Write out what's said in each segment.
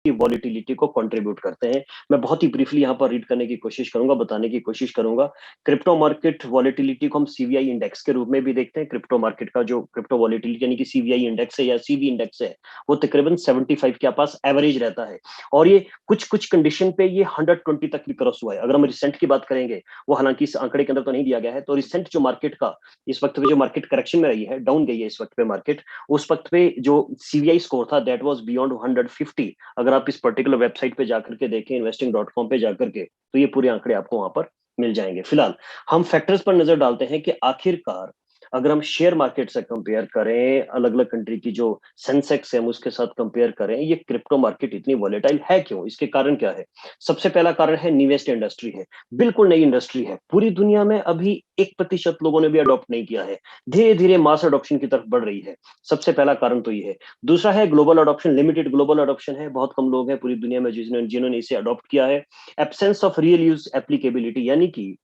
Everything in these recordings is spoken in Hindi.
की वॉलिटिलिटी को कंट्रीब्यूट करते हैं। मैं बहुत ही ब्रीफली यहाँ पर रीड करने की कोशिश करूंगा, बताने की कोशिश करूंगा। क्रिप्टो मार्केट वॉलिटिलिटी को हम सीवीआई इंडेक्स के रूप में भी देखते हैं। क्रिप्टो मार्केट का जो क्रिप्टो वॉलिटिलिटी यानी कि सीवीआई इंडेक्स है या सीवी इंडेक्स है, वो तकरीबन 75 के आसपास एवरेज रहता है। और ये कुछ कुछ कंडीशन पे ये 120 तक भी क्रॉस हुआ है। अगर हम रिसेंट की बात करेंगे, वो हालांकि इस आंकड़े के अंदर तो नहीं दिया गया है, तो रिसेंट जो मार्केट का इस वक्त पे जो मार्केट करेक्शन में रही है, डाउन गई है इस वक्त पे मार्केट, उस वक्त पे जो सीवीआई स्कोर था दैट वाज बियॉन्ड 150। अगर आप इस पर्टिकुलर वेबसाइट पे जाकर के देखें, investing.com पे जाकर के, तो ये पूरे आंकड़े आपको वहां पर मिल जाएंगे। फिलहाल हम फैक्टर्स पर नजर डालते हैं कि आखिरकार अगर हम शेयर मार्केट से कंपेयर करें, अलग अलग कंट्री की जो सेंसेक्स है हम उसके साथ कंपेयर करें, ये क्रिप्टो मार्केट इतनी वॉलेटाइल है क्यों? इसके कारण क्या है? सबसे पहला कारण है न्यूएस्ट इंडस्ट्री है। बिल्कुल नई इंडस्ट्री है, पूरी दुनिया में अभी 1% लोगों ने भी अडॉप्ट नहीं किया है, धीरे धीरे मास अडॉप्शन की तरफ बढ़ रही है। सबसे पहला कारण तो ये है। दूसरा है global adoption, limited global adoption है, बहुत कम लोग हैं पूरी दुनिया में जिन्होंने इसे अडॉप्ट किया है। Absence of real use applicability, यानी कि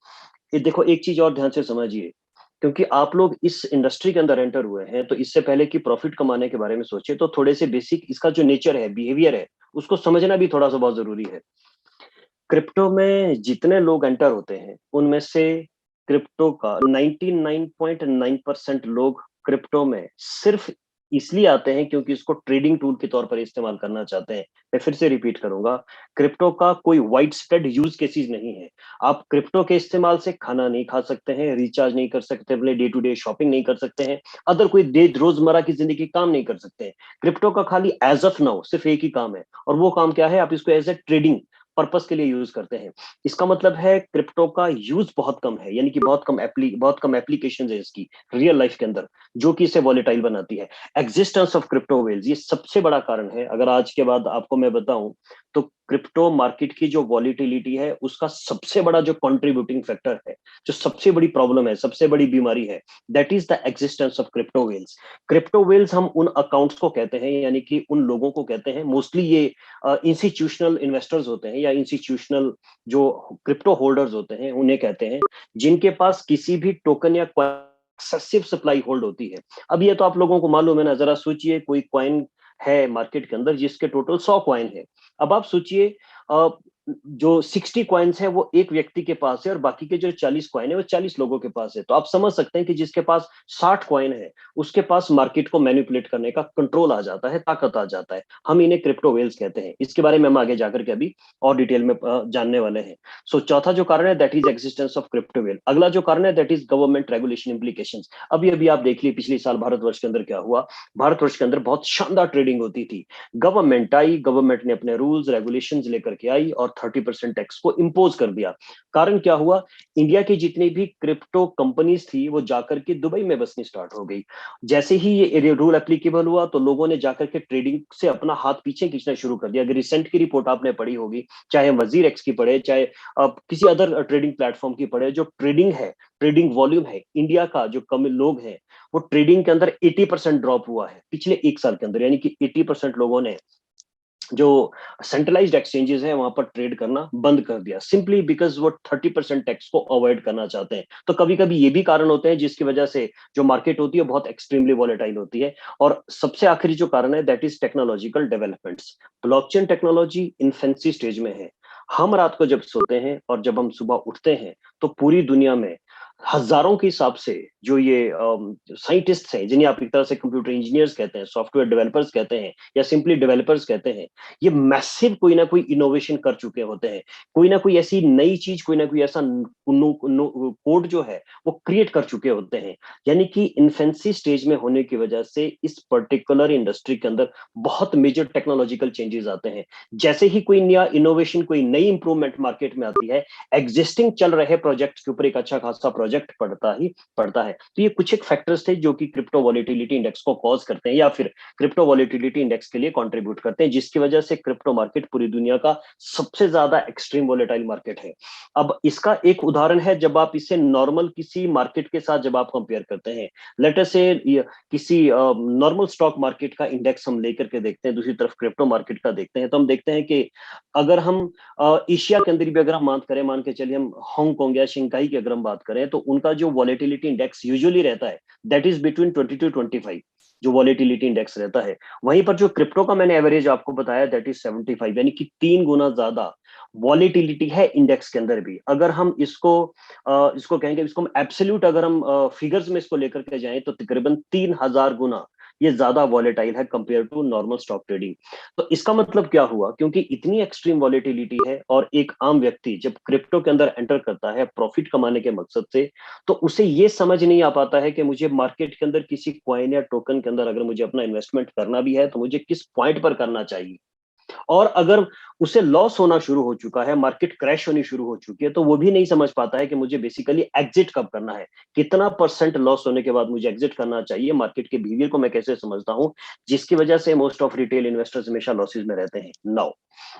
ये देखो एक चीज और ध्यान से समझिए, क्योंकि आप लोग इस इंडस्ट्री के अंदर एंटर हुए हैं, तो इससे पहले कि प्रॉफिट कमाने के बारे में सोचे, तो थोड़े से बेसिक इसका जो नेचर है, बिहेवियर है, उसको समझना भी थोड़ा सा बहुत जरूरी है। क्रिप्टो में जितने लोग एंटर होते हैं, उनमें से क्रिप्टो का 99.9% लोग क्रिप्टो में सिर्फ इसलिए आते हैं क्योंकि इसको ट्रेडिंग टूल के तौर पर इस्तेमाल करना चाहते हैं। मैं फिर से रिपीट करूंगा, क्रिप्टो का कोई वाइड स्प्रेड यूज केसेस नहीं है। आप क्रिप्टो के इस्तेमाल से खाना नहीं खा सकते हैं, रिचार्ज नहीं कर सकते, अपने डे टू डे शॉपिंग नहीं कर सकते हैं, अदर कोई डे रोजमर्रा की जिंदगी काम नहीं कर सकते हैं। क्रिप्टो का खाली एज ऑफ नाउ सिर्फ एक ही काम है, और वो काम क्या है? आप इसको एज ए ट्रेडिंग पर्पस के लिए यूज करते हैं। इसका मतलब है क्रिप्टो का यूज बहुत कम है, यानी कि बहुत कम एप्लीकेशन है इसकी रियल लाइफ के अंदर, जो कि इसे वॉलेटाइल बनाती है। एग्जिस्टेंस ऑफ क्रिप्टो वेल्स, ये सबसे बड़ा कारण है। अगर आज के बाद आपको मैं बताऊं, तो क्रिप्टो मार्केट की जो वॉलिटिलिटी है, उसका सबसे बड़ा जो कंट्रीब्यूटिंग फैक्टर है, जो सबसे बड़ी प्रॉब्लम है, सबसे बड़ी बीमारी है, that is the existence of crypto whales. Crypto whales हम उन अकाउंट्स को कहते हैं, यानी कि उन लोगों को कहते हैं, मोस्टली ये इंस्टीट्यूशनल इन्वेस्टर्स होते हैं या इंस्टीट्यूशनल जो क्रिप्टो होल्डर्स होते हैं, उन्हें कहते हैं, जिनके पास किसी भी टोकन या एक्सेसिव सप्लाई होल्ड होती है। अब ये तो आप लोगों को मालूम है ना, जरा सोचिए, कोई कॉइन है मार्केट के अंदर जिसके टोटल 100 कॉइन है। अब आप सोचिए, जो 60 कॉइन्स है वो एक व्यक्ति के पास है, और बाकी के जो 40 कॉइन है वो 40 लोगों के पास है। तो आप समझ सकते हैं कि जिसके पास 60 कॉइन है, उसके पास मार्केट को मैनिपुलेट करने का कंट्रोल आ जाता है, ताकत आ जाता है। हम इन्हें क्रिप्टो वेल्स कहते हैं। इसके बारे में हम आगे जाकर के अभी और डिटेल में जानने वाले हैं। सो चौथा जो कारण है that is existence of crypto well. अगला जो कारण है that is government regulation implication. अभी अभी आप देख लीजिए पिछले साल भारतवर्ष के अंदर क्या हुआ। भारतवर्ष के अंदर बहुत शानदार ट्रेडिंग होती थी। गवर्नमेंट आई, गवर्नमेंट ने अपने रूल्स रेगुलेशन लेकर के आई और 30% टैक्स को इम्पोज कर दिया। कारण क्या हुआ? इंडिया की जितनी भी क्रिप्टो कंपनीज थी, वो जाकर के दुबई में बसनी स्टार्ट हो गई। जैसे ही ये रूल एप्लीकेबल हुआ, तो लोगों ने जाकर के ट्रेडिंग से अपना हाथ पीछे खींचना शुरू कर दिया। अगर रिसेंट की रिपोर्ट आपने पढ़ी होगी, चाहे वजीर एक्स की पढ़े, चाहे किसी अदर ट्रेडिंग प्लेटफॉर्म की पढ़े, जो ट्रेडिंग है, ट्रेडिंग वॉल्यूम है इंडिया का, जो कम लोग हैं, वो ट्रेडिंग के अंदर 80% ड्रॉप हुआ है पिछले एक साल के अंदर। यानी कि 80% लोगों ने जो सेंट्रलाइज्ड एक्सचेंजेस है वहां पर ट्रेड करना बंद कर दिया, सिंपली बिकॉज वो 30% टैक्स को अवॉइड करना चाहते हैं। तो कभी कभी ये भी कारण होते हैं जिसकी वजह से जो मार्केट होती है बहुत एक्सट्रीमली वॉलेटाइल होती है। और सबसे आखिरी जो कारण है that is technological developments. Blockchain technology infancy stage में है। हम रात को जब सोते हैं और जब हम सुबह उठते हैं, तो पूरी दुनिया में हजारों के हिसाब से जो ये साइंटिस्ट हैं, जिन्हें आप एक तरह से कंप्यूटर इंजीनियर्स कहते हैं, सॉफ्टवेयर डेवलपर्स कहते हैं, या सिंपली डेवलपर्स कहते हैं, ये मैसिव कोई ना कोई इनोवेशन कर चुके होते हैं। कोई ना कोई ऐसी नई चीज, कोई ना कोई ऐसा कोड जो है वो क्रिएट कर चुके होते हैं। यानी कि इन्फेंसी स्टेज में होने की वजह से इस पर्टिकुलर इंडस्ट्री के अंदर बहुत मेजर टेक्नोलॉजिकल चेंजेस आते हैं। जैसे ही कोई नया इनोवेशन, कोई नई इंप्रूवमेंट मार्केट में आती है, एग्जिस्टिंग चल रहे प्रोजेक्ट के ऊपर एक अच्छा खासा प्रोजेक्ट पड़ता है। तो ये कुछ एक फैक्टर्स थे जो कि क्रिप्टो वॉलिटिलिटी इंडेक्स को कॉज करते हैं, या फिर क्रिप्टो वॉलिटिलिटी इंडेक्स के लिए कंट्रीब्यूट करते हैं, जिसकी वजह से क्रिप्टो मार्केट पूरी दुनिया का सबसे ज्यादा एक्सट्रीम वॉलेटाइल मार्केट है। अब इसका एक उदाहरण है, जब आप इसे नॉर्मल किसी मार्केट के साथ जब आप कंपेयर करते हैं, लेट अस से किसी नॉर्मल स्टॉक मार्केट का इंडेक्स हम लेकर के देखते हैं, दूसरी तरफ क्रिप्टो मार्केट का देखते हैं, तो हम देखते हैं कि अगर हम एशिया के अंदर भी अगर हम बात करें, मान के चलिए हम हांगकांग या शंघाई की अगर हम बात करें, तो उनका जो वॉलेटिलिटी इंडेक्स यूजुअली रहता है दैट इज बिटवीन 20 to 25। जो वॉलेटिलिटी इंडेक्स रहता है। वहीं पर जो क्रिप्टो का मैंने एवरेज आपको बताया दैट इज 75, यानी कि 3 गुना ज्यादा वॉलेटिलिटी है इंडेक्स के अंदर भी। अगर हम इसको कहेंगे, इसको हम एब्सोल्यूट अगर हम फिगर्स में इसको लेकर के जाएं तो तकरीबन 3000 गुना ये ज्यादा वॉलेटाइल है compare to normal stock trading. तो इसका मतलब क्या हुआ, क्योंकि इतनी एक्सट्रीम वॉलेटिलिटी है और एक आम व्यक्ति जब क्रिप्टो के अंदर एंटर करता है प्रॉफिट कमाने के मकसद से, तो उसे ये समझ नहीं आ पाता है कि मुझे मार्केट के अंदर किसी कॉइन या टोकन के अंदर अगर मुझे अपना इन्वेस्टमेंट करना भी है तो मुझे किस पॉइंट पर करना चाहिए। और अगर उसे लॉस होना शुरू हो चुका है, मार्केट क्रैश होनी शुरू हो चुकी है, तो वो भी नहीं समझ पाता है कि मुझे बेसिकली एग्जिट कब करना है, कितना परसेंट लॉस होने के बाद मुझे एग्जिट करना चाहिए, मार्केट के बिहेवियर को मैं कैसे समझता हूं, जिसकी वजह से मोस्ट ऑफ रिटेल इन्वेस्टर्स हमेशा लॉसेज में रहते हैं। नाउ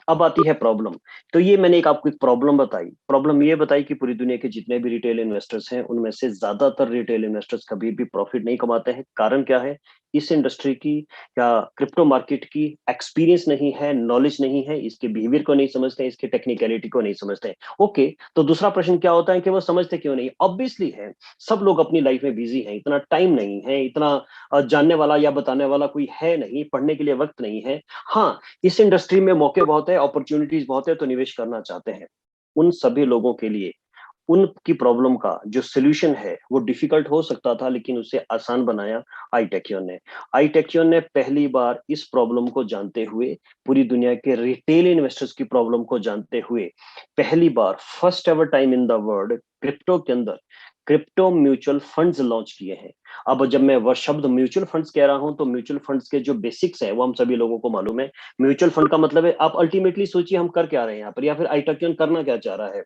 अब आती है प्रॉब्लम। तो ये मैंने आपको एक प्रॉब्लम बताई। प्रॉब्लम ये बताई कि पूरी दुनिया के जितने भी रिटेल इन्वेस्टर्स हैं उनमें से ज्यादातर रिटेल इन्वेस्टर्स कभी भी प्रॉफिट नहीं कमाते हैं। कारण क्या है? इस इंडस्ट्री की या क्रिप्टो मार्केट की एक्सपीरियंस नहीं है, नॉलेज नहीं है, इसके बिहेवियर को नहीं समझते हैं, इसके टेक्निकलिटी को नहीं समझते हैं। ओके, तो दूसरा प्रश्न क्या होता है कि वो समझते क्यों नहीं? ऑब्वियसली है, सब लोग अपनी लाइफ में बिजी हैं, इतना टाइम नहीं है, इतना जानने वाला या बताने वाला कोई है नहीं, पढ़ने के लिए वक्त नहीं है। हाँ, इस इंडस्ट्री में मौके बहुत है, अपॉर्चुनिटीज बहुत है, तो निवेश करना चाहते हैं। उन सभी लोगों के लिए उनकी प्रॉब्लम का जो सोल्यूशन है वो डिफिकल्ट हो सकता था, लेकिन उसे आसान बनाया आईटेकियन ने। आईटेकियन ने पहली बार इस प्रॉब्लम को जानते हुए, पूरी दुनिया के रिटेल इन्वेस्टर्स की प्रॉब्लम को जानते हुए, पहली बार first ever time in the world crypto के अंदर क्रिप्टो म्यूचुअल फंड्स लॉन्च किए हैं। अब जब मैं वह शब्द म्यूचुअल फंड्स कह रहा हूं तो म्यूचुअल फंड्स के जो बेसिक्स हैं वो हम सभी लोगों को मालूम है। म्यूचुअल फंड का मतलब है, आप अल्टीमेटली सोचिए हम कर क्या रहे हैं यहाँ पर, या फिर आईटेकियन करना क्या चाह रहा है।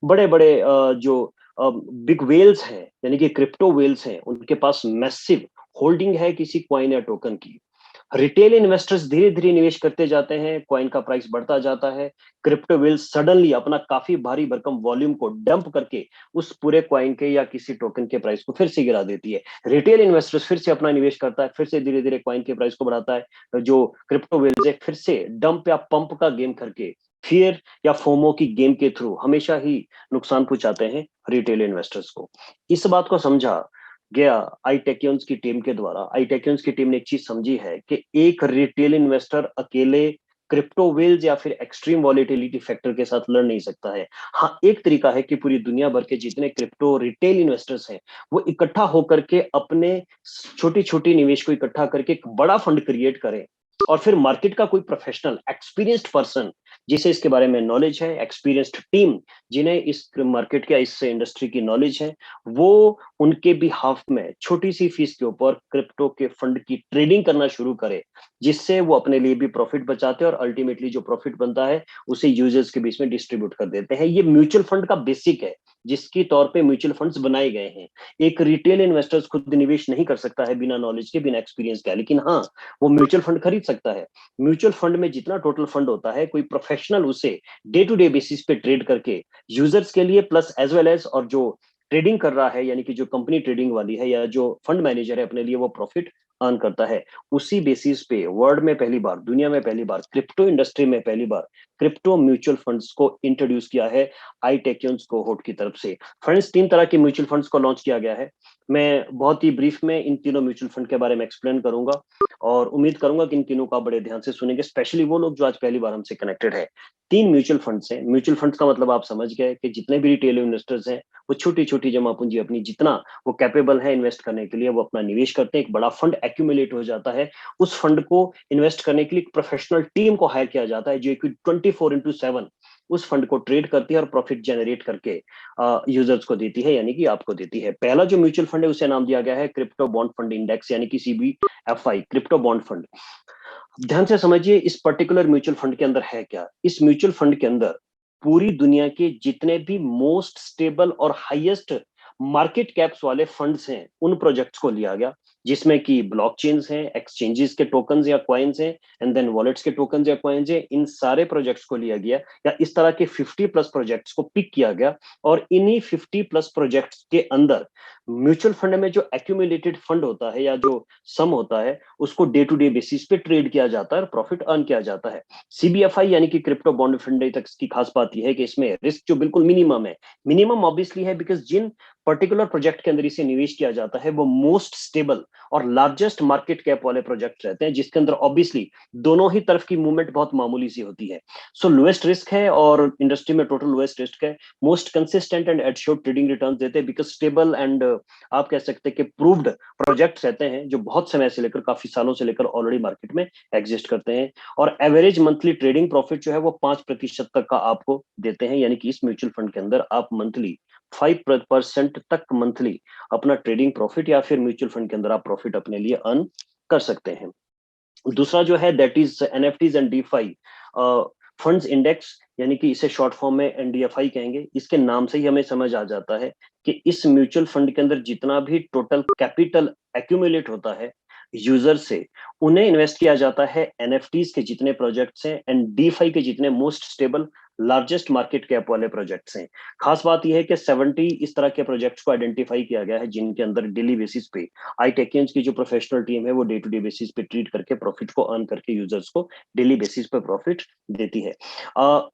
बड़े बड़े जो बिग वेल्स हैं, यानी कि क्रिप्टो वेल्स हैं, उनके पास मैसिव होल्डिंग है किसी क्वाइन या टोकन की। रिटेल इन्वेस्टर्स धीरे धीरे निवेश करते जाते हैं, क्वाइन का प्राइस बढ़ता जाता है, क्रिप्टो वेल्स सडनली अपना काफी भारी भरकम वॉल्यूम को डंप करके उस पूरे क्वाइन के या किसी टोकन के प्राइस को फिर से गिरा देती है। रिटेल इन्वेस्टर्स फिर से अपना निवेश करता है, फिर से धीरे धीरे क्वाइन के प्राइस को बढ़ाता है। जो क्रिप्टो वेल्स है फिर से डंप या पंप का गेम करके, फियर या फोमो की गेम के थ्रू हमेशा ही नुकसान पहुंचाते हैं रिटेल इन्वेस्टर्स को। इस बात को समझा गया आईटेकियंस की टीम के द्वारा। आईटेकियंस की टीम ने एक चीज समझी है कि एक रिटेल इन्वेस्टर अकेले क्रिप्टो वेल्स या फिर एक्सट्रीम वॉलेटिलिटी फैक्टर के साथ लड़ नहीं सकता है। हाँ, एक तरीका है कि पूरी दुनिया भर के जितने क्रिप्टो रिटेल इन्वेस्टर्स हैं वो इकट्ठा होकर के अपने छोटी छोटी निवेश को इकट्ठा करके एक बड़ा फंड क्रिएट करें, और फिर मार्केट का कोई प्रोफेशनल एक्सपीरियंस्ड पर्सन जिसे इसके बारे में नॉलेज है, एक्सपीरियंस्ड टीम जिन्हें इस मार्केट के इस इंडस्ट्री की नॉलेज है, वो उनके बिहाफ में छोटी सी फीस के ऊपर क्रिप्टो के फंड की ट्रेडिंग करना शुरू करे, जिससे वो अपने लिए भी प्रॉफिट बचाते हैं और अल्टीमेटली जो प्रॉफिट बनता है उसे यूजर्स के बीच में डिस्ट्रीब्यूट कर देते हैं। ये म्यूचुअल फंड का बेसिक है, जिसकी तौर पे म्यूचुअल फंड्स बनाए गए हैं। एक रिटेल इन्वेस्टर्स खुद निवेश नहीं कर सकता है बिना नॉलेज के, बिना एक्सपीरियंस के, लेकिन हाँ, वो म्यूचुअल फंड खरीद सकता है। म्यूचुअल फंड में जितना टोटल फंड होता है, कोई प्रोफेशनल उसे डे टू डे बेसिस पे ट्रेड करके यूजर्स के लिए प्लस एज वेल एज, और जो ट्रेडिंग कर रहा है यानी कि जो कंपनी ट्रेडिंग वाली है या जो फंड मैनेजर है अपने लिए, वो प्रॉफिट अर्न करता है। उसी बेसिस पे वर्ल्ड में पहली बार, दुनिया में पहली बार, क्रिप्टो इंडस्ट्री में पहली बार क्रिप्टो म्यूचुअल फंड्स को इंट्रोड्यूस किया है आईटेकियंस कोहोर्ट की तरफ से। फ्रेंड्स, 3 तरह के म्यूचुअल फंड्स को लॉन्च किया गया है। मैं बहुत ही ब्रीफ में इन तीनों म्यूचुअल फंड के बारे में एक्सप्लेन करूंगा और उम्मीद करूंगा कि इन तीनों का बड़े ध्यान से सुनेंगे, स्पेशली वो लोग जो आज पहली बार हमसे कनेक्टेड है। 3 म्यूचुअल फंड्स हैं। म्यूचुअल फंड्स का मतलब आप समझ गए कि जितने भी रिटेल इन्वेस्टर्स हैं वो छोटी छोटी जमा पूंजी अपनी जितना वो कैपेबल है इन्वेस्ट करने के लिए वो अपना निवेश करते हैं। एक बड़ा फंड एक्यूमुलेट हो जाता है, उस फंड को इन्वेस्ट करने के लिए एक प्रोफेशनल टीम को हायर किया जाता है जो कि 24/7 उस फंड को ट्रेड करती है और प्रॉफिट जनरेट करके यूजर्स को देती है, यानी कि आपको देती है। पहला जो म्यूचुअल फंड है उसे नाम दिया गया है क्रिप्टो बॉन्ड फंड इंडेक्स, यानी कि CBFI, क्रिप्टो बॉन्ड फंड। ध्यान से समझिए इस पर्टिकुलर म्यूचुअल फंड के अंदर है क्या। इस म्यूचुअल फंड के अंदर पूरी दुनिया के जितने भी मोस्ट स्टेबल और हाईएस्ट मार्केट कैप्स वाले फंड्स हैं उन प्रोजेक्ट्स को लिया गया, जिसमें कि ब्लॉकचेन्स हैं, एक्सचेंजेस के टोकन्स या कॉइन्स हैं, एंड देन वॉलेट्स के टोकन्स या कॉइन्स हैं। इन सारे प्रोजेक्ट्स को लिया गया, या इस तरह के 50+ प्रोजेक्ट्स को पिक किया गया, और इन्हीं 50+ प्रोजेक्ट्स के अंदर म्यूचुअल फंड में जो एक्यूमुलेटेड फंड होता है या जो सम होता है उसको डे टू डे बेसिस पे ट्रेड किया जाता है और प्रॉफिट अर्न किया जाता है। CBFI यानी कि क्रिप्टो बॉन्ड फंड तक की खास बात यह है कि इसमें रिस्क जो बिल्कुल मिनिमम है। मिनिमम ऑब्वियसली है बिकॉज जिन पर्टिकुलर प्रोजेक्ट के अंदर इसे निवेश किया जाता है वो मोस्ट स्टेबल और लार्जेस्ट मार्केट कैप वाले प्रोजेक्ट रहते हैं, जिसके अंदर ऑब्वियसली दोनों ही तरफ की मूवमेंट बहुत मामूली सी होती है। सो लोएस्ट रिस्क है और इंडस्ट्री में टोटल लोएस्ट रिस्क है, most consistent and assured trading returns देते हैं, बिकॉज स्टेबल एंड आप कह सकते हैं कि प्रूव्ड प्रोजेक्ट्स रहते हैं जो बहुत समय से लेकर काफी सालों से लेकर ऑलरेडी मार्केट में एग्जिस्ट करते हैं। और एवरेज मंथली ट्रेडिंग प्रॉफिट जो है वो 5% तक का आपको देते हैं, यानी कि इस म्यूचुअल फंड के अंदर आप मंथली 5% तक मंथली अपना ट्रेडिंग प्रॉफिट या फिर म्यूचुअल फंड के अंदर आप प्रॉफिट अपने लिए अर्न कर सकते हैं। दूसरा जो है that is NFTs and DeFi funds index, यानी कि इसे शॉर्ट फॉर्म में एनडीएफआई कहेंगे। इसके नाम से ही हमें समझ आ जाता है कि इस म्यूचुअल फंड के अंदर जितना भी टोटल कैपिटल एक्यूमुलेट होता है यूजर से, उन्हें इन्वेस्ट किया जाता है एनएफटीज के जितने प्रोजेक्ट्स हैं एंड डीफाई के जितने most stable largest market cap वाले प्रोजेक्ट्स हैं। खास बात यह है कि 70 इस तरह के प्रोजेक्ट्स को आइडेंटिफाई किया गया है जिनके अंदर डेली बेसिस पे आईटेकियंस की जो प्रोफेशनल टीम है वो डे टू डे बेसिस पे ट्रीट करके प्रॉफिट को अर्न करके यूजर्स को डेली बेसिस पे प्रॉफिट देती है।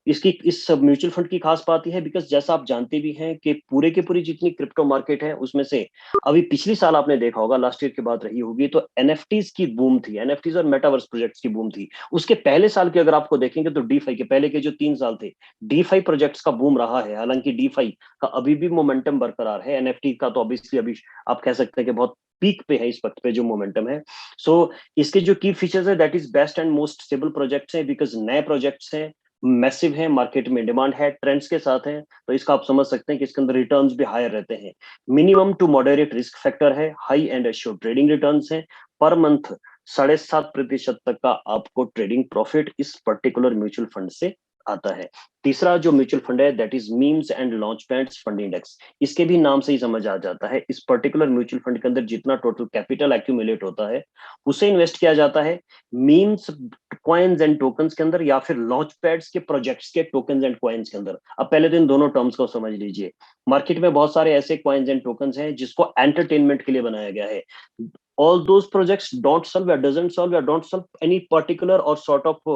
इसकी इस म्यूचुअल फंड की खास बात यह है बिकॉज जैसा आप जानते भी हैं कि पूरे के पूरी जितनी क्रिप्टो मार्केट है उसमें से अभी पिछली साल आपने देखा होगा, लास्ट ईयर की बात रही होगी, तो एनएफटीज की बूम थी, एनएफटीज और मेटावर्स प्रोजेक्ट्स की बूम थी। उसके पहले साल की अगर आपको देखेंगे तो डीफाई के पहले के जो 3 साल थे डीफाई प्रोजेक्ट्स का बूम रहा है। हालांकि डीफाई का अभी भी मोमेंटम बरकरार है, एनएफटी का तो ऑब्वियसली अभी आप कह सकते हैं कि बहुत पीक पे है इस वक्त पे जो मोमेंटम है। सो इसके जो की फीचर्स है that is best and most stable projects हैं बिकॉज नए प्रोजेक्ट्स हैं, मैसिव है, मार्केट में डिमांड है, ट्रेंड्स के साथ है, तो इसका आप समझ सकते हैं कि इसके अंदर रिटर्न्स भी हायर रहते हैं। Minimum to moderate risk factor है, high and assured trading returns है, पर मंथ 7.5% तक का आपको ट्रेडिंग प्रॉफिट इस पर्टिकुलर म्यूचुअल फंड से आता है। तीसरा जो म्यूचुअल फंड है that is memes and launch pads fund index. इसके भी नाम से ही समझ आ जाता है इस पर्टिकुलर म्यूचुअल फंड के अंदर जितना टोटल कैपिटल एक्यूमुलेट होता है उसे इन्वेस्ट किया जाता है मीम्स कॉइन्स एंड टोकन्स के अंदर या फिर लॉन्च पैड्स के प्रोजेक्ट्स के टोकन्स एंड कॉइन्स के अंदर। अब पहले तो इन दोनों टर्म्स को समझ लीजिए। मार्केट में बहुत सारे ऐसे कॉइन्स एंड टोकन्स हैं जिसको एंटरटेनमेंट के लिए बनाया गया है। All those projects don't solve or doesn't solve or don't solve any particular or sort of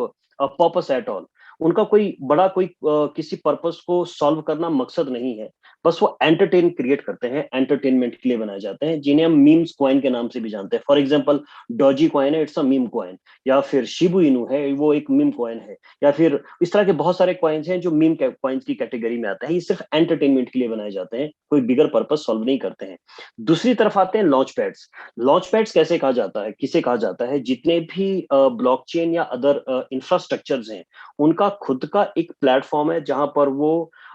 purpose at all. उनका कोई बड़ा कोई किसी पर्पस को सॉल्व करना मकसद नहीं है, बस वो एंटरटेन क्रिएट करते हैं, एंटरटेनमेंट के लिए बनाए जाते हैं, जिन्हें हम मीम्स कॉइन के नाम से भी जानते हैं। फॉर एग्जांपल डॉजी कॉइन है, इट्स अ मीम कॉइन, या फिर शिबू इनू है, वो एक मीम कॉइन है, या फिर इस तरह के बहुत सारे कॉइन्स हैं जो मीम कॉइन्स की कैटेगरी में आते हैं। ये सिर्फ एंटरटेनमेंट के लिए बनाए जाते हैं, कोई बिगर पर्पस सॉल्व नहीं करते हैं। दूसरी तरफ आते हैं लॉन्च पैड्स। लॉन्च पैड्स कैसे कहा जाता है, किसे कहा जाता है? जितने भी ब्लॉकचेन या अदर इंफ्रास्ट्रक्चर्स हैं उनका खुद का एक प्लेटफॉर्म है जहां पर वो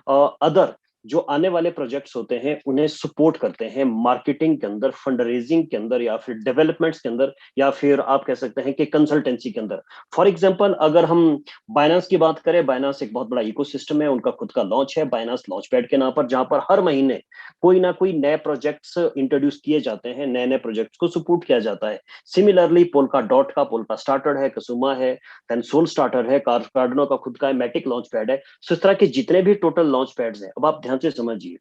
अदर जो आने वाले प्रोजेक्ट्स होते हैं उन्हें सपोर्ट करते हैं मार्केटिंग के अंदर, फंड रेजिंग के अंदर, या फिर डेवलपमेंट्स के अंदर, या फिर आप कह सकते हैं कि कंसल्टेंसी के अंदर। फॉर एग्जांपल अगर हम बाइनांस की बात करें, बाइनांस एक बहुत बड़ा इकोसिस्टम है, उनका खुद का लॉन्च है बाइनांस लॉन्च पैड के नाम पर, जहां पर हर महीने कोई ना कोई नए प्रोजेक्ट्स इंट्रोड्यूस किए जाते हैं, नए नए प्रोजेक्ट्स को सपोर्ट किया जाता है। सिमिलरली पोल्का डॉट का पोल्का स्टार्टर है, कसुमा है, देन सोल स्टार्टर है, कार्डनो का खुद का मैटिक लॉन्च पैड है। सो इस तरह के जितने भी टोटल लॉन्च पैड्स हैं, अब आप ध्यान से समझिए,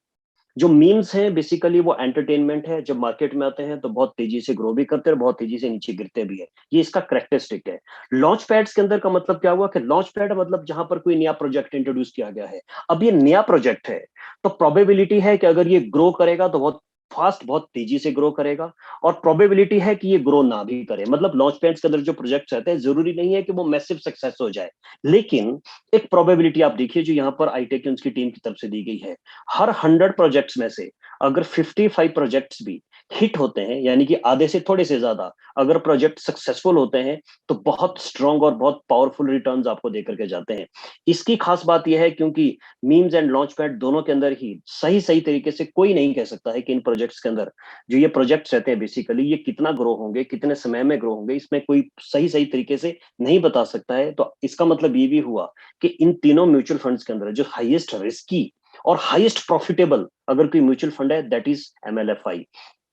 जो मीम्स हैं बेसिकली वो एंटरटेनमेंट है, जब मार्केट में आते हैं तो बहुत तेजी से ग्रो भी करते हैं और बहुत तेजी से नीचे गिरते भी है, ये इसका करेक्टरिस्टिक है। लॉन्च पैड्स के अंदर का मतलब क्या हुआ कि लॉन्च पैड मतलब जहां पर कोई नया प्रोजेक्ट इंट्रोड्यूस किया गया है। अब ये नया प्रोजेक्ट है तो प्रोबेबिलिटी है कि अगर ये ग्रो करेगा तो बहुत फास्ट, बहुत तेजी से ग्रो करेगा, और प्रोबेबिलिटी है कि ये ग्रो ना भी करे। मतलब लॉन्च पैड्स के अंदर जो प्रोजेक्ट्स रहते हैं जरूरी नहीं है कि वो मैसिव सक्सेस हो जाए, लेकिन एक प्रोबेबिलिटी आप देखिए जो यहाँ पर आईटेक की टीम की तरफ से दी गई है। हर 100 प्रोजेक्ट्स में से अगर 55 प्रोजेक्ट्स भी हिट होते हैं, यानी कि आधे से थोड़े से ज्यादा अगर प्रोजेक्ट सक्सेसफुल होते हैं, तो बहुत स्ट्रॉन्ग और बहुत पावरफुल रिटर्न्स आपको देकर के जाते हैं। इसकी खास बात यह है क्योंकि मीम्स एंड लॉन्च पैड दोनों के अंदर ही सही सही तरीके से कोई नहीं कह सकता है कि इन प्रोजेक्ट्स के अंदर जो ये प्रोजेक्ट्स रहते हैं बेसिकली ये कितना ग्रो होंगे, कितने समय में ग्रो होंगे, इसमें कोई सही सही तरीके से नहीं बता सकता है। तो इसका मतलब ये भी हुआ कि इन तीनों म्यूचुअल फंड्स के अंदर जो हाईएस्ट रिस्की और हाईएस्ट प्रॉफिटेबल अगर कोई म्यूचुअल फंड है दैट इज एमएलएफआई।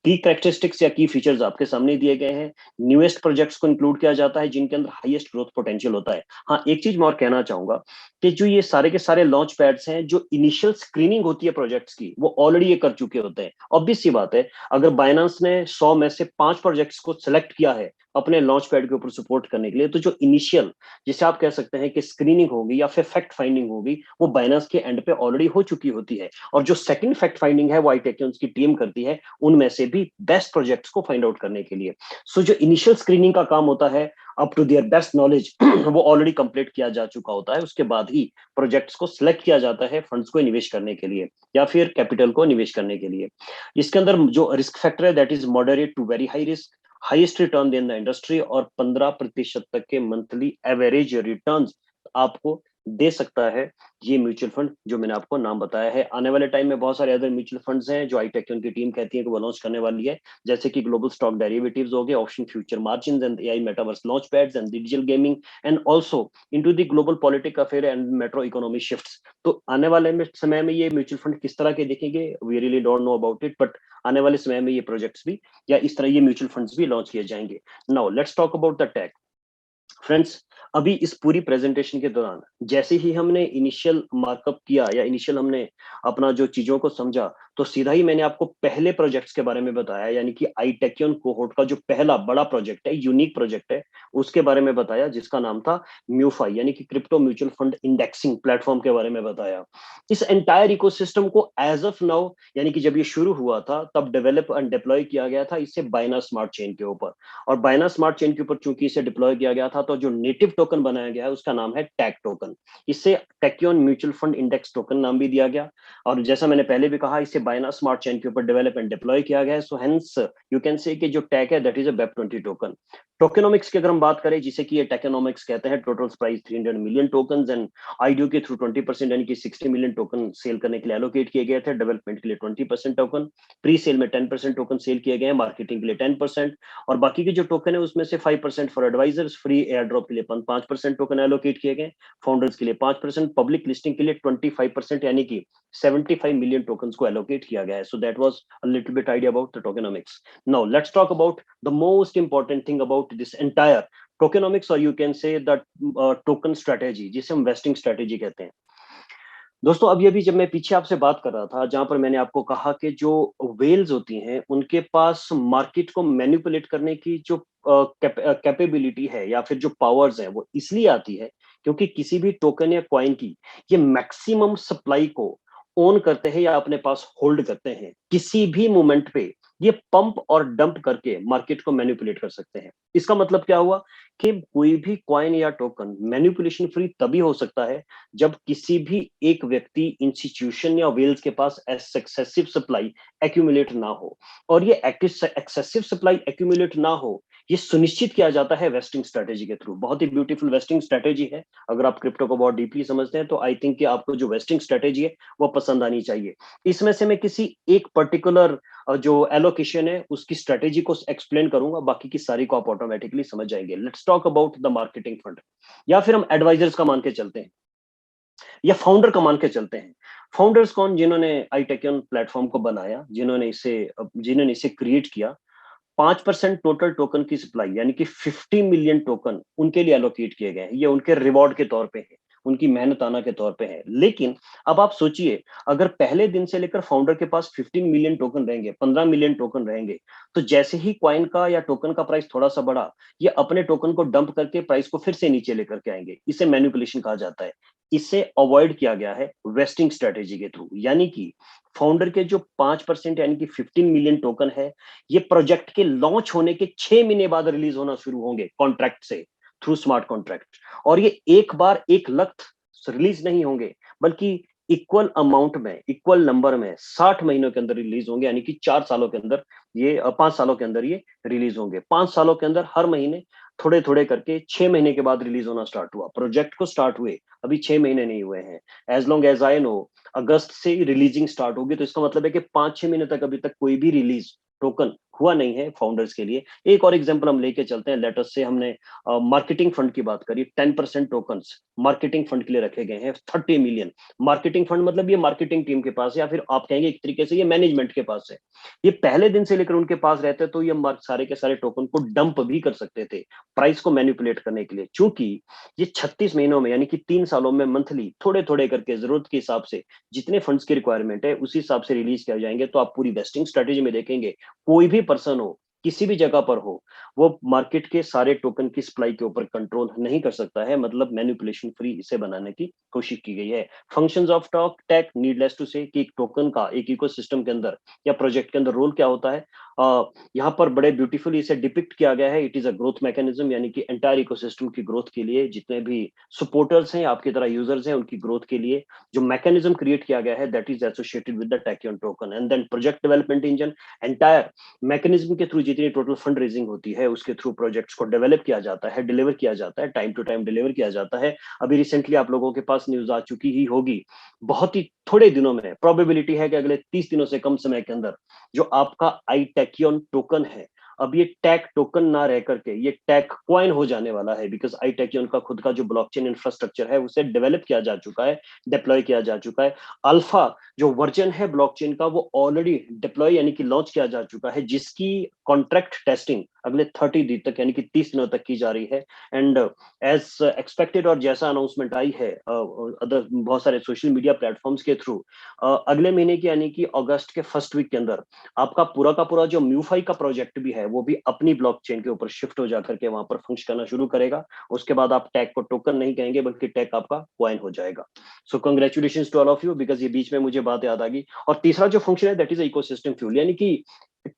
की कैरेक्टरिस्टिक्स या की फीचर्स आपके सामने दिए गए हैं। न्यूएस्ट प्रोजेक्ट्स को इंक्लूड किया जाता है जिनके अंदर हाईएस्ट ग्रोथ पोटेंशियल होता है। हाँ, एक चीज मैं और कहना चाहूंगा कि जो ये सारे के सारे लॉन्च पैड्स हैं, जो इनिशियल स्क्रीनिंग होती है प्रोजेक्ट्स की, वो ऑलरेडी ये कर चुके होते हैं। ऑब्वियस सी बात है, अगर बाइनेंस ने 100 में से 5 प्रोजेक्ट्स को सेलेक्ट किया है अपने लॉन्च पैड के ऊपर सपोर्ट करने के लिए, तो जो इनिशियल, जिसे आप कह सकते हैं कि स्क्रीनिंग होगी या फिर फैक्ट फाइंडिंग होगी, वो बाइनेंस के एंड पे ऑलरेडी हो चुकी होती है। और जो सेकंड फैक्ट फाइंडिंग है वो आईटेकियंस की टीम करती है, उनमें से भी बेस्ट प्रोजेक्ट्स को फाइंड आउट करने के लिए। सो जो इनिशियल स्क्रीनिंग का काम होता है, up to their best knowledge, वो ऑलरेडी कंप्लीट किया जा चुका होता है। उसके बाद ही प्रोजेक्ट्स को सिलेक्ट किया जाता है फंड्स को निवेश करने के लिए या फिर कैपिटल को निवेश करने के लिए। इसके अंदर जो रिस्क फैक्टर है, that is moderate to very high risk, highest return in the industry, और 15% तक के मंथली एवरेज रिटर्न्स आपको दे सकता है ये म्यूचुअल फंड जो मैंने आपको नाम बताया है। आने वाले टाइम में बहुत सारे अदर म्यूचुअल फंड्स हैं जो आईटेक उनकी टीम कहती है कि वो लॉन्च करने वाली है, जैसे कि ग्लोबल स्टॉक डेरिवेटिव्स हो गए, option future margin and AI metaverse launch pads and digital gaming, and also into the global politic affair and metro economy shifts. तो आने वाले समय में ये म्यूचुअल फंड किस तरह के देखेंगे, we really don't know about it, but आने वाले समय में ये प्रोजेक्ट्स भी या इस तरह ये म्यूचुअल फंड्स भी लॉन्च किए जाएंगे। Now let's talk about the tech. Friends, अभी इस पूरी प्रेजेंटेशन के दौरान जैसे ही हमने इनिशियल मार्कअप किया या इनिशियल हमने अपना जो चीजों को समझा, तो सीधा ही मैंने आपको पहले प्रोजेक्ट्स के बारे में बताया, यानी कि आईटेकियन कोहोर्ट का जो पहला बड़ा प्रोजेक्ट है, यूनिक प्रोजेक्ट है, उसके बारे में बताया, जिसका नाम था म्यूफाई, यानी कि crypto mutual fund indexing platform के बारे में बताया। इस एंटायर इकोसिस्टम को एज ऑफ नाउ, यानी कि जब ये शुरू हुआ था तब डेवलप एंड डिप्लॉय किया गया था इसे बाइना स्मार्ट चेन के ऊपर। और बाइना स्मार्ट चेन के ऊपर चूंकि इसे डिप्लॉय किया गया था, तो जो नेटिव टोकन बनाया गया है उसका नाम है टैग टोकन। इसे टेक्योन म्यूचुअल फंड इंडेक्स टोकन नाम भी दिया गया। और जैसा मैंने पहले भी कहा, इसे बाइना स्मार्ट चेन के ऊपर डेवलप एंड डिप्लॉय किया गया है। सो हेंस यू कैन से कि जो टैग है that is a web 20 token. Tokenomics की अगर हम बात करें, जिसे कि ये टेक्नोमिक्स कहते हैं, total price 300 million token and IDO के थ्रू 20% यानी कि 60 मिलियन टोकन सेल करने के लिए एलोकेट किए गए थे। डेवलपमेंट के लिए 20% टोकन, प्री सेल में 10% टोकन सेल किए गए हैं, मार्केटिंग के लिए 10%, और बाकी के जो टोकन है उसमें से 5% for advisers, free airdrop के लिए 5% टोकन एलोकेट किए गए, फाउंडर्स के लिए 5%, पब्लिक लिस्टिंग के लिए 25% यानी कि 75 मिलियन टोकन को एलोकेट किया गया है। So that was a little bit idea about the tokenomics. Now let's talk about the most important thing about this entire tokenomics, और you can say the token strategy, जिसे हम वेस्टिंग स्ट्रेटेजी कहते हैं। दोस्तों, अभी जब मैं पीछे आपसे बात कर रहा था, जहां पर मैंने आपको कहा कि जो वेल्स होती हैं उनके पास मार्केट को मैनिपुलेट करने की जो कैपेबिलिटी है या फिर जो पावर्स हैं, वो इसलिए आती है क्योंकि किसी भी टोकन या कॉइन की ये मैक्सिमम सप्लाई को ओन करते हैं या अपने पास होल्ड करते हैं। किसी भी मोमेंट पे ये पंप और डंप करके मार्केट को मैनिपुलेट कर सकते हैं। इसका मतलब क्या हुआ कि कोई भी कॉइन या टोकन मैनिपुलेशन फ्री तभी हो सकता है जब किसी भी एक व्यक्ति, इंस्टीट्यूशन या वेल्स के पास एक्सेसिव सप्लाई एक्यूमुलेट ना हो। और ये एक्सेसिव सप्लाई एक्यूमुलेट ना हो, ये सुनिश्चित किया जाता है वेस्टिंग स्ट्रेटेजी के थ्रू। बहुत ही ब्यूटीफुल वेस्टिंग स्ट्रेटेजी है। अगर आप क्रिप्टो को बहुत डीपली समझते हैं तो आई थिंक कि आपको जो वेस्टिंग स्ट्रेटेजी है वो पसंद आनी चाहिए। इसमें से मैं किसी एक पर्टिकुलर जो एलोकेशन है उसकी स्ट्रेटेजी को एक्सप्लेन करूंगा, बाकी की सारी को आप ऑटोमेटिकली समझ जाएंगे। Let's talk about the marketing fund, या फिर हम एडवाइजर्स का मान के चलते हैं या फाउंडर का मान के चलते हैं। फाउंडर्स कौन? जिन्होंने आईटेकियन प्लेटफॉर्म को बनाया, जिन्होंने इसे क्रिएट किया। 5% टोटल टोकन की सप्लाई यानी कि 50 मिलियन टोकन उनके लिए एलोकेट किए गए हैं। ये उनके रिवॉर्ड के तौर पे है, उनकी मेहनताना के तौर पे है। लेकिन अब आप सोचिए, अगर पहले दिन से लेकर फाउंडर के पास 15 मिलियन टोकन रहेंगे, 15 मिलियन टोकन रहेंगे, तो जैसे ही कॉइन का या टोकन का प्राइस थोड़ा सा बढ़ा, ये अपने टोकन को डंप करके प्राइस को फिर से नीचे लेकर के आएंगे। इसे मैनिपुलेशन कहा जाता है। इसे अवॉइड किया गया है वेस्टिंग स्ट्रेटेजी के थ्रू, यानी कि फाउंडर के जो 5% यानी कि 15 मिलियन टोकन है, ये प्रोजेक्ट के लॉन्च होने के 6 महीने बाद रिलीज होना शुरू होंगे कॉन्ट्रैक्ट से, थ्रू स्मार्ट कॉन्ट्रैक्ट। और ये एक बार एक लख्त रिलीज नहीं होंगे, बल्कि इक्वल अमाउंट में, इक्वल नंबर में 60 महीनों के अंदर रिलीज होंगे, यानी कि 4 सालों के अंदर ये 5 सालों के अंदर ये रिलीज होंगे। 5 सालों के अंदर हर महीने थोड़े थोड़े करके 6 महीने के बाद रिलीज होना स्टार्ट हुआ। प्रोजेक्ट को स्टार्ट हुए अभी 6 महीने नहीं हुए हैं। As long as I know, अगस्त से रिलीजिंग स्टार्ट होगी, तो इसका मतलब है कि 5-6 महीने तक अभी तक कोई भी रिलीज टोकन हुआ नहीं है फाउंडर्स के लिए। एक और एग्जांपल हम लेके चलते हैं, लेट अस से हमने मार्केटिंग फंड की बात करी, 10% टोकन्स मार्केटिंग फंड के लिए रखे गए हैं, 30 मिलियन। मार्केटिंग फंड मतलब ये मार्केटिंग टीम के पास है, या फिर आप कहेंगे एक तरीके से ये मैनेजमेंट के पास है। ये पहले दिन से लेकर उनके पास रहते तो ये सारे के सारे टोकन को डंप भी कर सकते थे प्राइस को मैनिपुलेट करने के लिए। चूंकि ये 36 महीनों में यानी कि 3 सालों में मंथली थोड़े थोड़े करके जरूरत के हिसाब से जितने फंड्स की रिक्वायरमेंट है उसी हिसाब से रिलीज किए जाएंगे। तो आप पूरी वेस्टिंग स्ट्रेटेजी में देखेंगे, कोई भी पर्सन हो, किसी भी जगह पर हो, वो मार्केट के सारे टोकन की सप्लाई के ऊपर कंट्रोल नहीं कर सकता है। मतलब मैनिपुलेशन फ्री इसे बनाने की कोशिश की गई है। Functions of talk tech, needless to say कि एक टोकन का एक इकोसिस्टम के अंदर या प्रोजेक्ट के अंदर रोल क्या होता है, यहाँ पर बड़े ब्यूटीफुली इसे डिपिक्ट किया गया है। It is a growth mechanism, यानी कि एंटायर इकोसिस्टम की ग्रोथ के लिए जितने भी सपोर्टर्स हैं, आपकी तरह यूजर्स हैं, उनकी ग्रोथ के लिए जो मैकेनिज्म क्रिएट किया गया है, that is associated with the टैक्यून token. And then project development engine, entire mechanism के थ्रू जितनी टोटल फंड रेजिंग होती है उसके थ्रू प्रोजेक्ट्स को डेवलप किया जाता है, डिलीवर किया जाता है, टाइम टू टाइम डिलीवर किया जाता है। अभी रिसेंटली आप लोगों के पास न्यूज आ चुकी ही होगी, बहुत ही थोड़े दिनों में प्रोबेबिलिटी है कि अगले 30 दिनों से कम समय के अंदर जो आपका आई टैक्यून टोकन है, अब ये टैक टोकन ना रह करके ये टैक कॉइन हो जाने वाला है। बिकॉज आई टैक्यून का खुद का जो ब्लॉकचेन इंफ्रास्ट्रक्चर है उसे डेवलप किया जा चुका है, डिप्लॉय किया जा चुका है। अल्फा जो वर्जन है ब्लॉकचेन का वो ऑलरेडी डिप्लॉय यानी कि लॉन्च किया जा चुका है, जिसकी कॉन्ट्रैक्ट टेस्टिंग अगले 30 दिन तक यानी कि 30 दिनों तक की जा रही है। एंड एज एक्सपेक्टेड और जैसा अनाउंसमेंट आई है अदर बहुत सारे सोशल मीडिया प्लेटफॉर्म्स के थ्रू, अगले महीने की यानी कि अगस्त के फर्स्ट वीक के अंदर आपका पूरा का पूरा जो म्यूफाई का प्रोजेक्ट भी है वो भी अपनी ब्लॉकचेन के ऊपर शिफ्ट हो जाकर के वहां पर फंक्शन करना शुरू करेगा। उसके बाद आप टैग को टोकन नहीं कहेंगे बल्कि टैग आपका कॉइन हो जाएगा। So congratulation to all of you, because ये बीच में मुझे बात याद आ गई। और तीसरा जो फंक्शन है दैट इज इकोसिस्टम फ्यूल, यानी कि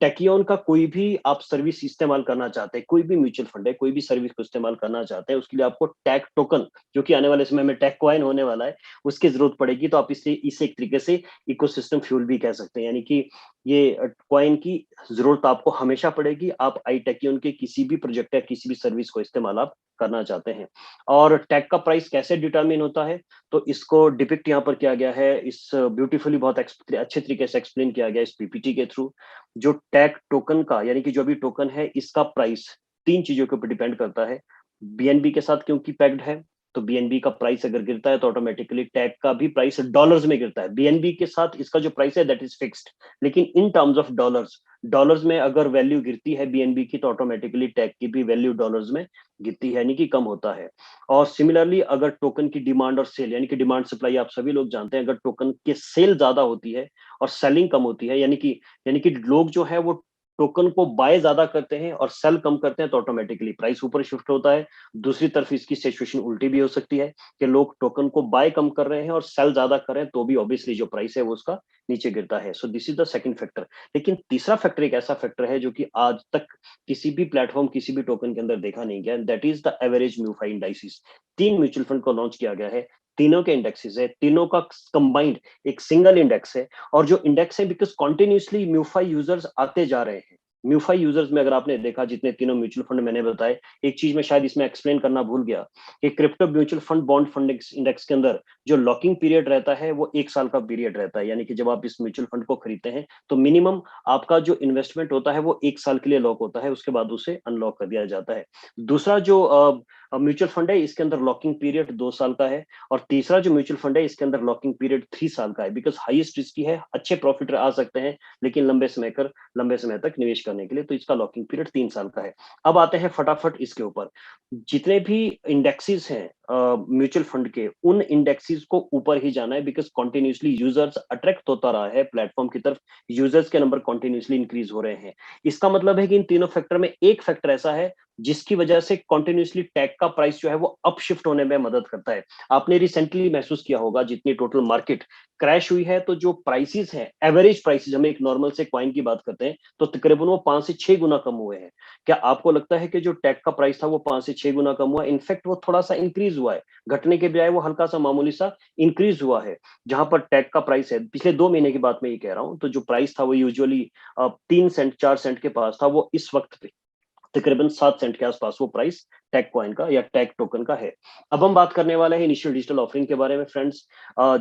टेकियोन का कोई भी आप सर्विस इस्तेमाल करना चाहते हैं, कोई भी म्यूचुअल फंड है, कोई भी सर्विस को इस्तेमाल करना चाहते हैं, उसके लिए आपको टैग टोकन जो कि आने वाले समय में टैग कॉइन होने वाला है उसकी जरूरत पड़ेगी। तो आप इसे एक तरीके से इकोसिस्टम फ्यूल भी कह सकते हैं, यानी कि ये कॉइन की जरूरत आपको हमेशा पड़ेगी, आप आई टेक्यून के किसी भी प्रोजेक्ट या किसी भी सर्विस को इस्तेमाल आप करना चाहते हैं। और टैग का प्राइस कैसे डिटरमिन होता है, तो इसको डिपिक्ट यहाँ पर किया गया है, इस ब्यूटीफुली बहुत अच्छे तरीके से एक्सप्लेन किया गया इस पीपीटी के थ्रू। जो टैग टोकन का यानी कि जो भी टोकन है इसका प्राइस 3 चीजों के ऊपर डिपेंड करता है। बीएनबी के साथ क्योंकि पैक्ड है, तो बीएनबी का प्राइस अगर गिरता है तो ऑटोमेटिकली टैग का भी प्राइस डॉलर्स में गिरता है। बीएनबी के साथ इसका जो प्राइस है दैट इज फिक्स्ड, लेकिन in terms of dollars, dollars में अगर वैल्यू गिरती है बीएनबी की तो ऑटोमेटिकली टैग की भी वैल्यू डॉलर्स में गिरती है, यानी कि कम होता है। और सिमिलरली अगर टोकन की डिमांड और सेल यानी कि डिमांड सप्लाई आप सभी लोग जानते हैं, अगर टोकन की सेल ज्यादा होती है और सेलिंग कम होती है, यानी कि लोग जो है वो टोकन को बाय ज्यादा करते हैं और सेल कम करते हैं, तो ऑटोमेटिकली प्राइस ऊपर शिफ्ट होता है। दूसरी तरफ इसकी सिचुएशन उल्टी भी हो सकती है कि लोग टोकन को बाय कम कर रहे हैं और सेल ज्यादा कर रहे हैं, तो भी ऑब्वियसली जो प्राइस है वो उसका नीचे गिरता है। So this is the second factor. लेकिन तीसरा फैक्टर एक ऐसा फैक्टर है जो कि आज तक किसी भी प्लेटफॉर्म किसी भी टोकन के अंदर देखा नहीं गया, दैट इज द एवरेज म्यूफाई इंडाइसिस। 3 म्यूचुअल फंड को लॉन्च किया गया है, तीनों के इंडेक्सेस है, तीनों का कंबाइंड एक सिंगल इंडेक्स है। और जो इंडेक्स है बिकॉज कॉन्टिन्यूसली म्यूफाई यूजर्स आते जा रहे हैं। म्यूफाई यूजर्स में अगर आपने देखा जितने तीनों म्यूचुअल फंड मैंने बताए, एक चीज में शायद इसमें एक्सप्लेन करना भूल गया कि crypto mutual fund bond fund index के अंदर जो लॉकिंग पीरियड रहता है वो 1 साल का पीरियड रहता है। यानी कि जब आप इस म्यूचुअल फंड को खरीदते हैं तो मिनिमम आपका जो इन्वेस्टमेंट होता है वो 1 साल के लिए लॉक होता है, उसके बाद उसे अनलॉक कर दिया जाता है। दूसरा जो म्यूचुअल फंड है इसके अंदर लॉकिंग पीरियड 2 साल का है। और तीसरा जो म्यूचुअल फंड है इसके अंदर लॉकिंग पीरियड 3 साल का है, बिकॉज हाईएस्ट रिस्की है, अच्छे प्रॉफिट आ सकते हैं लेकिन लंबे समय तक निवेश करने के लिए, तो इसका लॉकिंग पीरियड 3 साल का है। अब आते हैं फटाफट इसके ऊपर, जितने भी इंडेक्सेस हैं म्यूचुअल फंड के, उन इंडेक्सेस को ऊपर ही जाना है, बिकॉज कॉन्टिन्यूसली यूजर्स अट्रैक्ट होता रहा है प्लेटफॉर्म की तरफ, यूजर्स के नंबर कॉन्टिन्यूसली इंक्रीज हो रहे हैं। इसका मतलब है कि इन तीनों फैक्टर में एक फैक्टर ऐसा है जिसकी वजह से कॉन्टिन्यूसली टैग का प्राइस जो है वो अप शिफ्ट होने में मदद करता है। आपने रिसेंटली महसूस किया होगा जितनी टोटल मार्केट क्रैश हुई है, तो जो प्राइसेस हैं, एवरेज प्राइसेस, हम एक नॉर्मल से कॉइन की बात करते हैं तो तकरीबन वो 5 से 6 गुना कम हुए हैं। क्या आपको लगता है कि जो टैग का प्राइस था वो 5 से 6 गुना कम हुआ? इनफैक्ट वो थोड़ा सा इंक्रीज हुआ है, घटने के बजाय वो हल्का सा मामूली सा इंक्रीज हुआ है। जहां पर टैग का प्राइस है, पिछले 2 महीने की बात मैं ये कह रहा हूं, तो जो प्राइस था वो यूजुअली 3 सेंट 4 सेंट के पास था, वो इस वक्त पे तकरीबन 7 सेंट के आसपास वो प्राइस टैग कॉइन का या टैग टोकन का है। अब हम बात करने वाले हैं इनिशियल डिजिटल ऑफरिंग के बारे में फ्रेंड्स।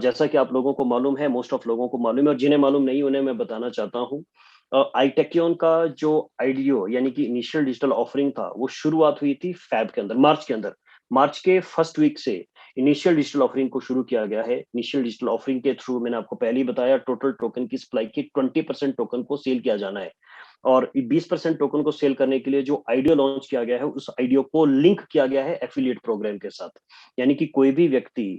जैसा कि आप लोगों को मालूम है, मोस्ट ऑफ लोगों को मालूम है, और जिन्हें मालूम नहीं उन्हें मैं बताना चाहता हूँ आईटेक्योन का जो आईडीओ यानी कि इनिशियल डिजिटल ऑफरिंग था, वो शुरुआत हुई थी फैब के अंदर, मार्च के अंदर। मार्च के फर्स्ट वीक से इनिशियल डिजिटल ऑफरिंग को शुरू किया गया है। इनिशियल डिजिटल ऑफरिंग के थ्रू मैंने आपको पहले ही बताया, टोटल टोकन की सप्लाई की 20% टोकन को सेल किया जाना है। और 20% टोकन को सेल करने के लिए जो आईडीओ लॉन्च किया गया है, उस आईडीओ को लिंक किया गया है एफिलिएट प्रोग्राम के साथ। यानी कि कोई भी व्यक्ति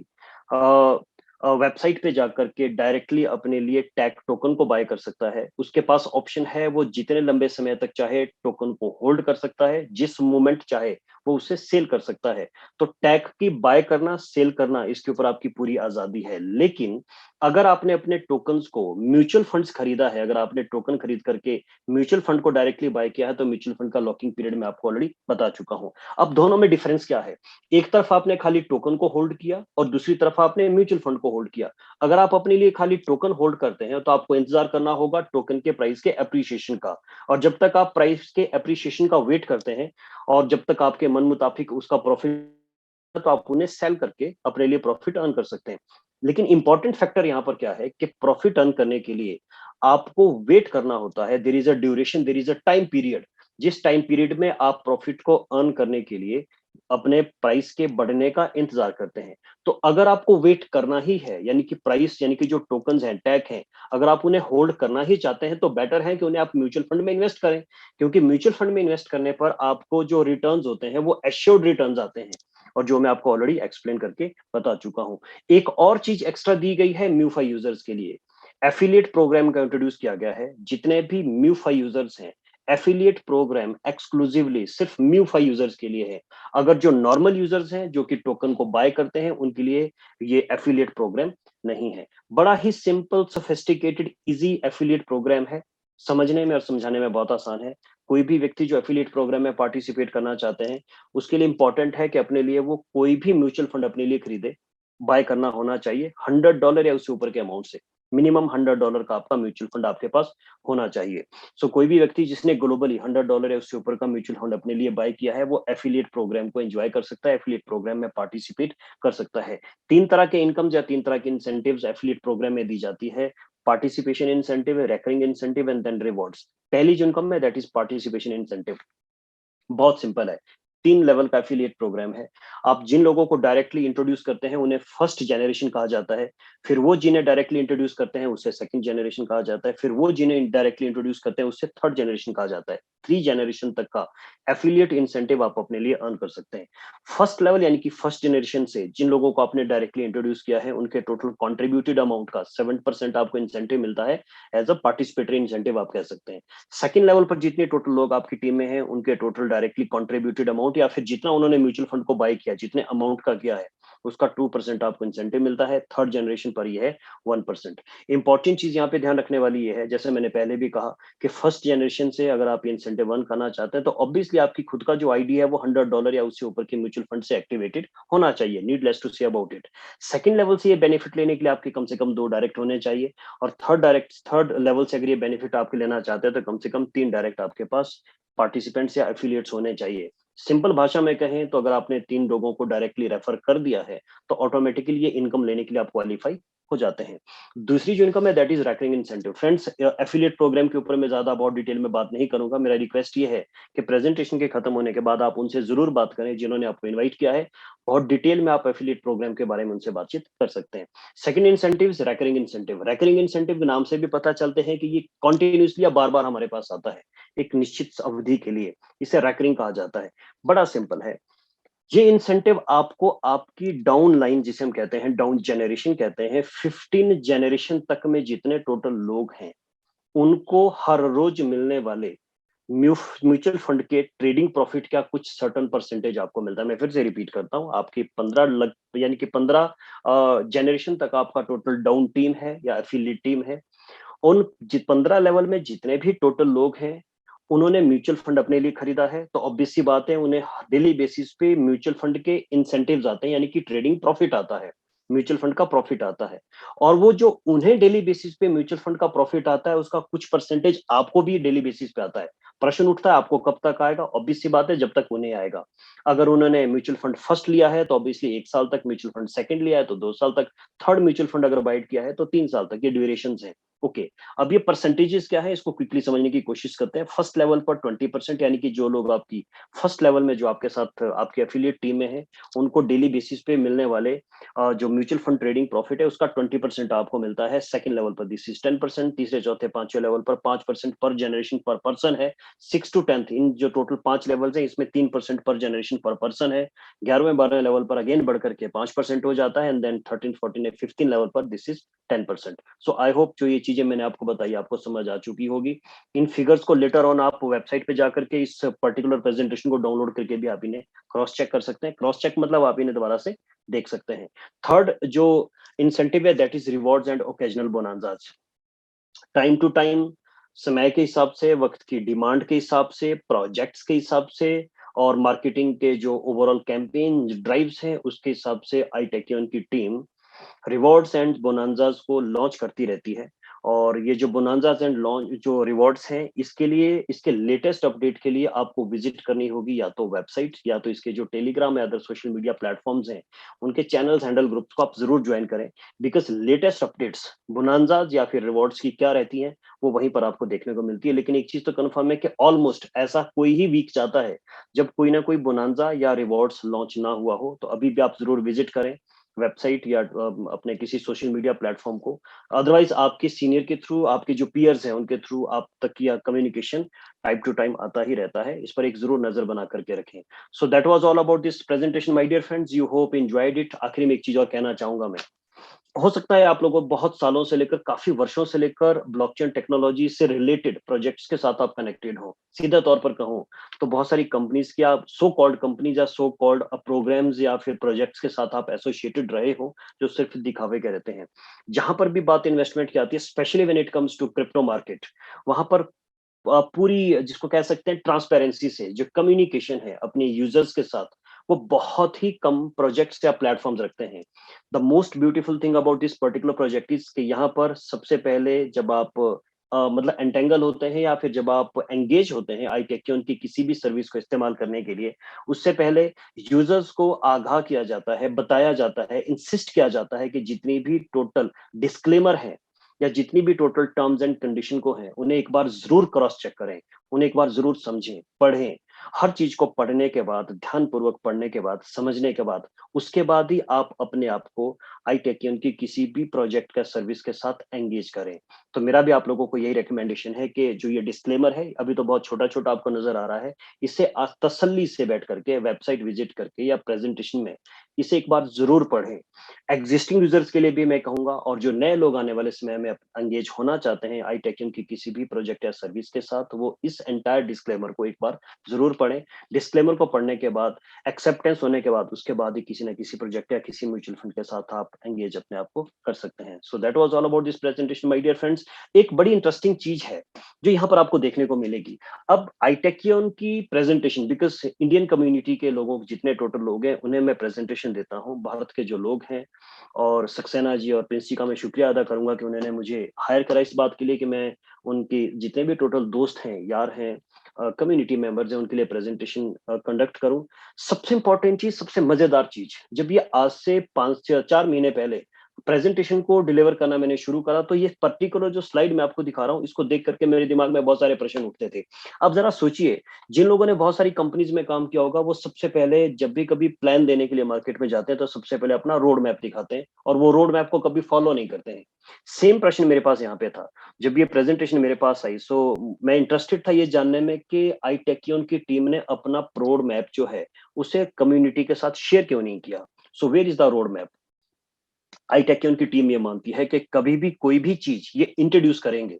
वेबसाइट पे जाकर के डायरेक्टली अपने लिए टैग टोकन को बाय कर सकता है। उसके पास ऑप्शन है, वो जितने लंबे समय तक चाहे टोकन को होल्ड कर सकता है, जिस मोमेंट चाहे वो उसे सेल कर सकता है। तो टैग की बाय करना, सेल करना, इसके ऊपर आपकी पूरी आजादी है। लेकिन अगर आपने अपने टोकन्स को म्यूचुअल फंड्स खरीदा है, अगर आपने टोकन खरीद करके म्यूचुअल फंड को डायरेक्टली बाय किया है, तो म्यूचुअल फंड का लॉकिंग पीरियड मैं आपको ऑलरेडी बता चुका हूं। अब दोनों में डिफरेंस क्या है? एक तरफ आपने खाली टोकन को होल्ड किया और दूसरी तरफ आपने म्यूचुअल फंड को होल्ड किया। अगर आप अपने लिए खाली टोकन होल्ड करते हैं, तो आपको इंतजार करना होगा टोकन के प्राइस के एप्रिसिएशन का। और जब तक आप प्राइस के एप्रिसिएशन का वेट करते हैं और जब तक आपके मन मुताबिक उसका प्रॉफिट, तो आप उन्हें सेल करके अपने लिए प्रॉफिट अर्न कर सकते हैं। लेकिन इंपॉर्टेंट फैक्टर यहां पर क्या है कि प्रॉफिट अर्न करने के लिए आपको वेट करना होता है। There is a duration, there is a time period. जिस टाइम पीरियड में आप प्रॉफिट को अर्न करने के लिए अपने प्राइस के बढ़ने का इंतजार करते हैं। तो अगर आपको वेट करना ही है, यानी कि प्राइस, यानी कि जो टोकन्स हैं, टैग हैं, अगर आप उन्हें होल्ड करना ही चाहते हैं, तो बेटर है कि उन्हें आप म्यूचुअल फंड में इन्वेस्ट करें। क्योंकि म्यूचुअल फंड में इन्वेस्ट करने पर आपको जो रिटर्न्स होते हैं, वो एश्योर्ड रिटर्न्स आते हैं। और जो मैं आपको ऑलरेडी एक्सप्लेन करके बता चुका हूं। एक और चीज एक्स्ट्रा दी गई है म्यूफाई यूजर्स के लिए। एफिलिएट प्रोग्राम का इंट्रोड्यूस किया गया है। जितने भी म्यूफाई यूजर्स हैं, एफिलिएट प्रोग्राम एक्सक्लूसिवली सिर्फ म्यूफाई यूजर्स के लिए है। अगर जो नॉर्मल यूजर्स हैं, जो कि टोकन को बाय करते हैं, उनके लिए ये एफिलिएट प्रोग्राम नहीं है। बड़ा ही simple, sophisticated, easy affiliate program है। समझने में और समझाने में बहुत आसान है। कोई भी व्यक्ति जो एफिलिएट प्रोग्राम में पार्टिसिपेट करना चाहते हैं, उसके लिए इंपॉर्टेंट है कि अपने लिए वो कोई भी म्यूचुअल फंड अपने लिए खरीदे। बाय करना होना चाहिए $100 या उससे ऊपर के अमाउंट से। मिनिमम $100 का आपका म्यूचुअल फंड आपके पास होना चाहिए। सो कोई भी व्यक्ति जिसने ग्लोबली $100 या उससे ऊपर का म्यूचुअल फंड अपने लिए बाय किया है, वो एफिलिएट प्रोग्राम को एंजॉय कर सकता है, एफिलिएट प्रोग्राम में पार्टिसिपेट कर सकता है। तीन तरह के इनकम या तीन तरह के इंसेंटिव्स एफिलिएट प्रोग्राम में दी जाती है। Participation incentive, recurring incentive and then rewards. पहली जो इनकम है, दैट इज पार्टिसिपेशन इंसेंटिव। बहुत सिंपल है। 3 लेवल का एफिलिएट प्रोग्राम है। आप जिन लोगों को डायरेक्टली इंट्रोड्यूस करते हैं, उन्हें फर्स्ट जनरेशन कहा जाता है। फिर वो जिन्हें डायरेक्टली इंट्रोड्यूस करते हैं, उसे सेकंड जनरेशन कहा जाता है। फिर वो जिन्हें डायरेक्टली इंट्रोड्यूस करते हैं, उससे थर्ड जनरेशन कहा जाता है। 3 जनरेशन तक का एफिलिएट इंसेंटिव आप अपने लिए अर्न कर सकते हैं। फर्स्ट लेवल यानी कि फर्स्ट जनरेशन से जिन लोगों को आपने डायरेक्टली इंट्रोड्यूस किया है, उनके टोटल कॉन्ट्रीब्यूटेड अमाउंट का 7% आपको इंसेंटिव मिलता है। एज अ पार्टिसिपेटरी इंसेंटिव आप कह सकते हैं। सेकंड लेवल पर जितने टोटल लोग आपकी टीम में हैं, उनके टोटल डायरेक्टली कंट्रीब्यूटेड अमाउंट या फिर जितना उन्होंने म्यूचुअल फंड को बाय किया, जितने अमाउंट का किया है, उसका 2% आपको इंसेंटिव मिलता है। थर्ड जनरेशन पर यह है 1%। इंपॉर्टेंट चीज यहाँ पे ध्यान रखने वाली ये है, जैसे मैंने पहले भी कहा, कि फर्स्ट जनरेशन से अगर आप इंसेंटिव अर्न करना चाहते हैं, तो ऑब्वियसली आपकी खुद का जो आईडी है, वो $100 या उससे ऊपर के म्यूचुअल फंड से एक्टिवेटेड होना चाहिए। Needless to say about it. Second level से ये बेनिफिट लेने के लिए आपके कम से कम 2 डायरेक्ट होने चाहिए। और थर्ड लेवल से अगर ये बेनिफिट आपके लेना चाहते हैं, तो कम से कम 3 डायरेक्ट आपके पास पार्टिसिपेंट्स या एफिलिएट्स होने चाहिए। सिंपल भाषा में कहें तो अगर आपने 3 लोगों को डायरेक्टली रेफर कर दिया है, तो ऑटोमेटिकली ये इनकम लेने के लिए आप क्वालिफाई हो जाते हैं। दूसरी जो इनकम है, that is recurring incentive. Friends, affiliate program के ऊपर मैं ज्यादा बहुत डिटेल में बात नहीं करूंगा। मेरा रिक्वेस्ट ये है कि प्रेजेंटेशन के खत्म होने के बाद आप उनसे जरूर बात करें जिन्होंने आपको इन्वाइट किया है। बहुत डिटेल में आप एफिलिएट प्रोग्राम के बारे में उनसे बातचीत कर सकते हैं। Second incentive, recurring incentive. Recurring incentive के नाम से भी पता चलते हैं कि ये कॉन्टिन्यूसली या बार बार हमारे पास आता है एक निश्चित अवधि के लिए। इसे रैकरिंग कहा जाता है। बड़ा सिंपल है। ये इंसेंटिव आपको आपकी डाउन लाइन, जिसे हम कहते हैं डाउन जनरेशन कहते हैं, 15 जनरेशन तक में जितने टोटल लोग हैं, उनको हर रोज मिलने वाले म्यूचुअल फंड के ट्रेडिंग प्रॉफिट का कुछ सर्टन परसेंटेज आपको मिलता है। मैं फिर से रिपीट करता हूं, आपकी 15 यानी कि 15 जनरेशन तक आपका टोटल डाउन टीम है या एफिलिएट टीम है। उन 15 लेवल में जितने भी टोटल लोग हैं, उन्होंने म्यूचुअल फंड अपने लिए खरीदा है, तो ऑब्वियस सी बात है, उन्हें डेली बेसिस पे म्यूचुअल फंड के इंसेंटिव्स आते हैं, यानी कि ट्रेडिंग प्रॉफिट आता है, म्यूचुअल फंड का प्रॉफिट आता है। और वो जो उन्हें डेली बेसिस पे म्यूचुअल फंड का प्रॉफिट आता है, उसका कुछ परसेंटेज आपको भी डेली बेसिस पे आता है। प्रश्न उठता है, आपको कब तक आएगा? ऑब्वियस सी बात है, जब तक उन्हें आएगा। अगर उन्होंने म्यूचुअल फंड फर्स्ट लिया है, तो ऑब्वियसली 1 साल तक, म्यूचुअल फंड सेकंड लिया है तो 2 साल तक, थर्ड म्यूचुअल फंड अगर बाइट किया है तो 3 साल तक। ये ड्यूरेशन है। ओके, अब ये परसेंटेजेस क्या है, इसको क्विकली समझने की कोशिश करते हैं। फर्स्ट लेवल पर 20%, यानी कि जो लोग आपकी फर्स्ट लेवल में जो आपके साथ आपकी एफिलिएट टीम में है, उनको डेली बेसिस पे मिलने वाले जो म्यूचुअल फंड ट्रेडिंग प्रॉफिट है, उसका 20% आपको मिलता है। सेकंड लेवल पर दिस इज 10%, तीसरे चौथे पांचवें लेवल पर 5% पर जनरेशन पर पर्सन है। 6 टू 10th इन जो टोटल 5 लेवल्स हैं, इसमें 3% पर जनरेशन पर पर्सन है। 11वें 12वें लेवल पर अगेन बढ़ करके 5% हो जाता है, एंड देन 13 14 15 लेवल पर this is 10%। So I hope जो ये चीजें मैंने आपको बताई आपको समझ आ चुकी होगी। इन फिगर्स को लेटर ऑन आप वेबसाइट पे जाकर के इस पर्टिकुलर प्रेजेंटेशन को डाउनलोड करके भी आप इन्हें क्रॉस चेक कर सकते हैं। क्रॉस चेक मतलब आप इन्हें दोबारा से देख सकते हैं। थर्ड जो इंसेंटिव है, that is rewards and occasional bonanzas. Time to time, समय के हिसाब से, वक्त की डिमांड के हिसाब से, प्रोजेक्ट्स के हिसाब से, और मार्केटिंग के जो ओवरऑल कैंपेन ड्राइव्स हैं उसके हिसाब से आई टेक्यून की टीम रिवॉर्ड्स एंड बोनांजास को लॉन्च करती रहती है। और ये जो बोनांजास एंड लॉन्च जो रिवॉर्ड्स हैं, इसके लिए, इसके लेटेस्ट अपडेट के लिए आपको विजिट करनी होगी या तो वेबसाइट, या तो इसके जो टेलीग्राम या अदर सोशल मीडिया प्लेटफॉर्म्स हैं, उनके चैनल्स हैंडल ग्रुप्स को आप जरूर ज्वाइन करें। बिकॉज लेटेस्ट अपडेट्स बोनांजास या फिर रिवॉर्ड्स की क्या रहती हैं, वो वहीं पर आपको देखने को मिलती है। लेकिन एक चीज तो कंफर्म है कि ऑलमोस्ट ऐसा कोई ही वीक जाता है जब कोई ना कोई बोनांजा या रिवॉर्ड्स लॉन्च ना हुआ हो। तो अभी भी आप जरूर विजिट करें वेबसाइट या अपने किसी सोशल मीडिया प्लेटफॉर्म को। अदरवाइज आपके सीनियर के थ्रू, आपके जो पीयर्स हैं उनके थ्रू आप तक या कम्युनिकेशन टाइम टू टाइम आता ही रहता है। इस पर एक जरूर नजर बना करके रखें। So that was all about this presentation my dear friends, you hope enjoyed it. आखिरी में एक चीज और कहना चाहूंगा मैं, हो सकता है आप लोगों को बहुत सालों से लेकर, काफी वर्षों से लेकर ब्लॉकचेन टेक्नोलॉजी से रिलेटेड प्रोजेक्ट्स के साथ आप कनेक्टेड हो। सीधा तौर पर कहूं तो बहुत सारी कंपनीज की आप सो कॉल्ड कंपनीज या सो कॉल्ड प्रोग्राम्स या फिर प्रोजेक्ट्स के साथ आप एसोसिएटेड रहे हो, जो सिर्फ दिखावे के रहते हैं। जहां पर भी बात इन्वेस्टमेंट की आती है, specially when it comes to crypto market, वहां पर पूरी जिसको कह सकते हैं ट्रांसपेरेंसी से जो कम्युनिकेशन है अपने यूजर्स के साथ, वो बहुत ही कम प्रोजेक्ट्स या प्लेटफॉर्म्स रखते हैं। The most beautiful thing about this particular project is कि यहाँ पर सबसे पहले जब आप मतलब एंटेंगल होते हैं या फिर जब आप एंगेज होते हैं आई टेक की उनकी किसी भी सर्विस को इस्तेमाल करने के लिए, उससे पहले यूजर्स को आगाह किया जाता है, बताया जाता है, इंसिस्ट किया जाता है कि जितनी भी टोटल डिस्क्लेमर है या जितनी भी टोटल टर्म्स एंड कंडीशन को है, उन्हें एक बार जरूर क्रॉस चेक करें, उन्हें एक बार जरूर समझें, पढ़ें। हर चीज को पढ़ने के बाद, ध्यानपूर्वक पढ़ने के बाद, समझने के बाद, उसके बाद ही आप अपने आप को आई टेकियन की किसी भी प्रोजेक्ट का सर्विस के साथ एंगेज करें। तो मेरा भी आप लोगों को यही रिकमेंडेशन है कि जो ये डिस्क्लेमर है, अभी तो बहुत छोटा छोटा आपको नजर आ रहा है, इसे आज तसल्ली से बैठ करके वेबसाइट विजिट करके या प्रेजेंटेशन में इसे एक बार जरूर पढ़ें। एग्जिस्टिंग यूजर्स के लिए भी मैं कहूंगा, और जो नए लोग आने वाले समय में एंगेज होना चाहते हैं आई टेकियन की किसी भी प्रोजेक्ट या सर्विस के साथ, वो इस एंटायर डिस्क्लेमर को एक बार जरूर पढ़ें। डिस्क्लेमर को पढ़ने के बाद, एक्सेप्टेंस होने के बाद, उसके बाद ही किसी ना किसी प्रोजेक्ट या किसी म्यूचुअल फंड के साथ आप एंगेज अपने आप को कर सकते हैं। So that was all about this presentation my dear friends. एक बड़ी इंटरेस्टिंग चीज है जो यहाँ पर आपको देखने को मिलेगी। अब आईटेकियन की प्रेजेंटेशन, बिकॉज इंडियन कम्युनिटी के लोगों, जितने टोटल लोग हैं उन्हें मैं प्रेजेंटेशन देता हूँ, भारत के जो लोग हैं, और सक्सेना जी और प्रिंस जी का मैं शुक्रिया अदा करूंगा कि उन्होंने मुझे हायर करा इस बात के लिए कि मैं उनके जितने भी टोटल दोस्त हैं, यार हैं, कम्युनिटी मेंबर्स हैं, उनके लिए प्रेजेंटेशन कंडक्ट करूं। सबसे इंपॉर्टेंट चीज, सबसे मजेदार चीज, जब ये आज से 5 4 महीने पहले प्रेजेंटेशन को डिलीवर करना मैंने शुरू करा, तो ये पर्टिकुलर जो स्लाइड मैं आपको दिखा रहा हूँ, इसको देख करके मेरे दिमाग में बहुत सारे प्रश्न उठते थे। अब जरा सोचिए, जिन लोगों ने बहुत सारी कंपनीज में काम किया होगा, वो सबसे पहले जब भी कभी प्लान देने के लिए मार्केट में जाते हैं, तो सबसे पहले अपना रोड मैप दिखाते हैं, और वो रोड मैप को कभी फॉलो नहीं करते हैं। सेम प्रश्न मेरे पास यहाँ पे था जब ये प्रेजेंटेशन मेरे पास आई। सो मैं इंटरेस्टेड था ये जानने में कि आई टेक्यून की टीम ने अपना रोड मैप जो है उसे कम्युनिटी के साथ शेयर क्यों नहीं किया। So where is the road map. I टेक्यून की टीम ये मानती है कि कभी भी कोई भी चीज ये इंट्रोड्यूस करेंगे,